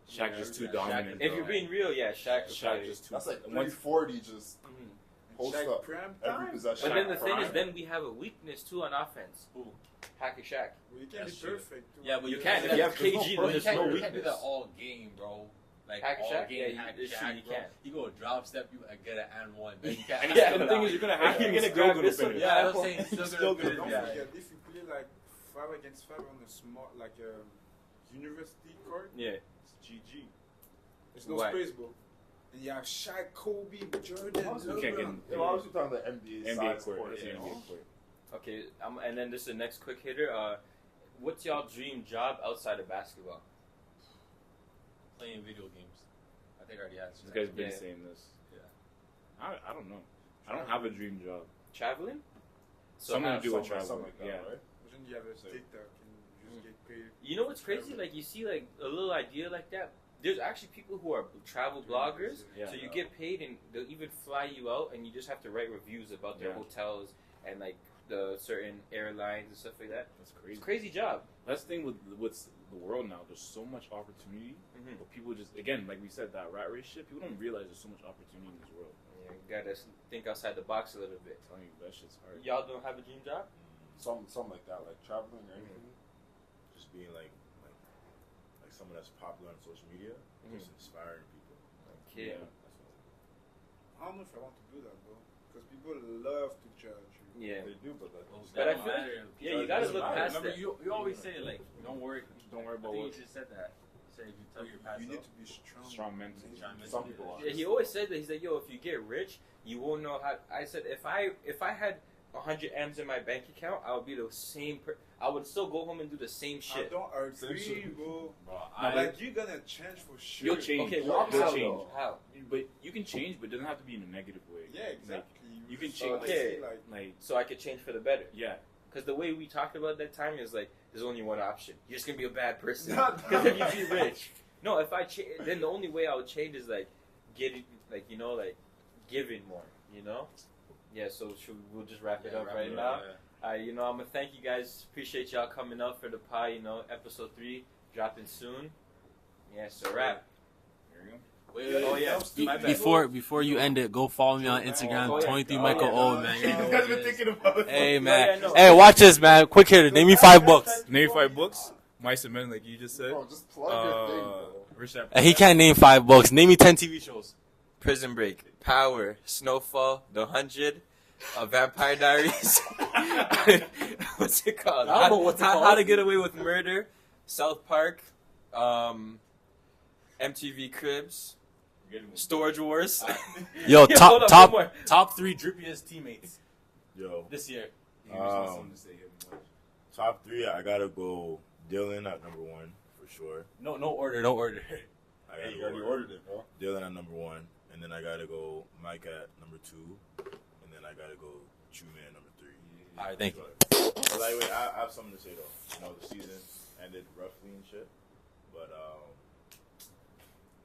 Shaq just too Yeah, dominant. Shaq- If you're being real, yeah, Shaq. would Shaq probably- just too. That's like once 340 just Mhm. post Shaq up prime every time. possession. But then the Shaq thing is, prime. then we have a weakness too on offense. Who? Hacker Shaq. Well, you can't That's be true. perfect. Too. Yeah, but You you can't. can't. If you have There's no KG, then purpose. there's you no can't weakness. do that all game, bro. Like Hack all Shaq? game, Yeah, you- hack it's true, Shaq, you bro. can't. You go drop step, you get an and one. Then you can't. And Yeah, the thing is, you're gonna have You're him. gonna He's grab still gonna this one. finish. Yeah, I'm saying He's still still gonna Don't finish. Yeah. forget, if you play like 5 against 5 on a small, like a university court, Yeah. it's GG. There's no Why? space, bro. And you have Shaq, Kobe, Jordan. You can't get Yeah, well, I was talking about NBA NBA size court. court, It's you an know? NBA court. Okay, and then this is the next quick hitter. What's y'all dream job outside of basketball? Playing video games. I think I already answered This that. guy's been Yeah. saying this. Yeah. I don't know. I don't have a dream job. Traveling? So Something to have do with Something travel. like that, Yeah. right? Imagine you have a stick that can use get paid. You know what's crazy? Like you see like a little idea like that. There's actually people who are travel bloggers, so you get paid and they'll even fly you out, and you just have to write reviews about their hotels and like the certain airlines and stuff like that. That's crazy. It's a crazy job. That's the thing with the world now. There's so much opportunity, but people just, again, like we said, that rat race shit. People don't realize there's so much opportunity in this world. Yeah, you gotta think outside the box a little bit. I'm telling you, that shit's hard. Y'all don't have a dream job? Something like that, like traveling or anything. Just being like someone that's popular on social media, just inspiring people. Okay. Yeah. I don't know if I want to do that, bro. Because people love to judge you. Yeah. They do, but But I feel you gotta look past Remember, that. you always say like, don't worry about I think what. you just said that. You said if you tell your past You need self. to be strong. Strong mentally. some people are. Yeah, he always said that. He's like, yo, if you get rich, you won't know how. I said, if I had 100 M's in my bank account, I would be the same. I would still go home and do the same I shit. don't agree, bro. But Like, you're gonna change for sure. You'll change. Okay, You'll well, how change. though? How? But you can change, but it doesn't have to be in a negative way. Yeah, exactly. you can just change. gotta Okay. see, like, Like, So I could change for the better. yeah. Because the way we talked about that time is like, there's only one option. You're just gonna be a bad person. No, Because if you be rich, no. If I then the only way I would change is like getting, like like giving more. Yeah. So we'll just wrap it up right now. I'm gonna thank you guys. Appreciate y'all coming up for the pie. Episode 3 dropping soon. Yeah. So wrap. There you go. Wait, Oh yeah. My bad. Before you end it, go follow me on Instagram, Oh, yeah. 23 Oh, Michael yeah. O, man. You guys been thinking about it. Hey, Yeah, man. no. Hey, watch this, man. Quick hitter. Name me 5 books. Name 5 books. My cement, like you just said. Bro, just plug your thing, bro. Rich Dad And he can't name 5 books. Name me 10 TV shows. Prison Break, Power, Snowfall, The 100, Vampire Diaries. What's it called? I don't know what's it called. How to Get Away with Murder, South Park, MTV Cribs, Storage Wars. Yo, Yeah, hold on, one more. top 3 drippiest teammates Yo, this year. top 3, I gotta go Dylan at number 1 for sure. No order, no order. I gotta You go already ordered it, bro. Dylan at number 1, and then I gotta go Mike at number 2, and then I gotta go Chuman at number 3. All right, thank you. But like, wait, I have something to say though. The season ended roughly and shit, but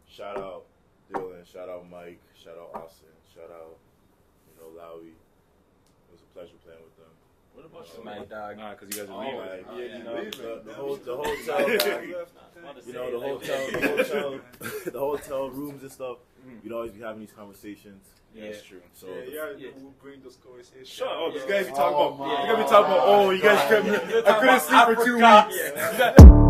shout out Dylan, shout out Mike, shout out Austin, shout out Lowy. It was a pleasure playing with them. What about My dog. Nah, because you guys are Oh, leaving. The hotel rooms and stuff. We'd always be having these conversations. Yeah, that's true. So Yeah, we'll bring those conversations. shut up! This Yeah. guy be talking Oh, about. my You gotta be talking about. Oh, you guys kept me. I couldn't sleep for 2 Africa. weeks.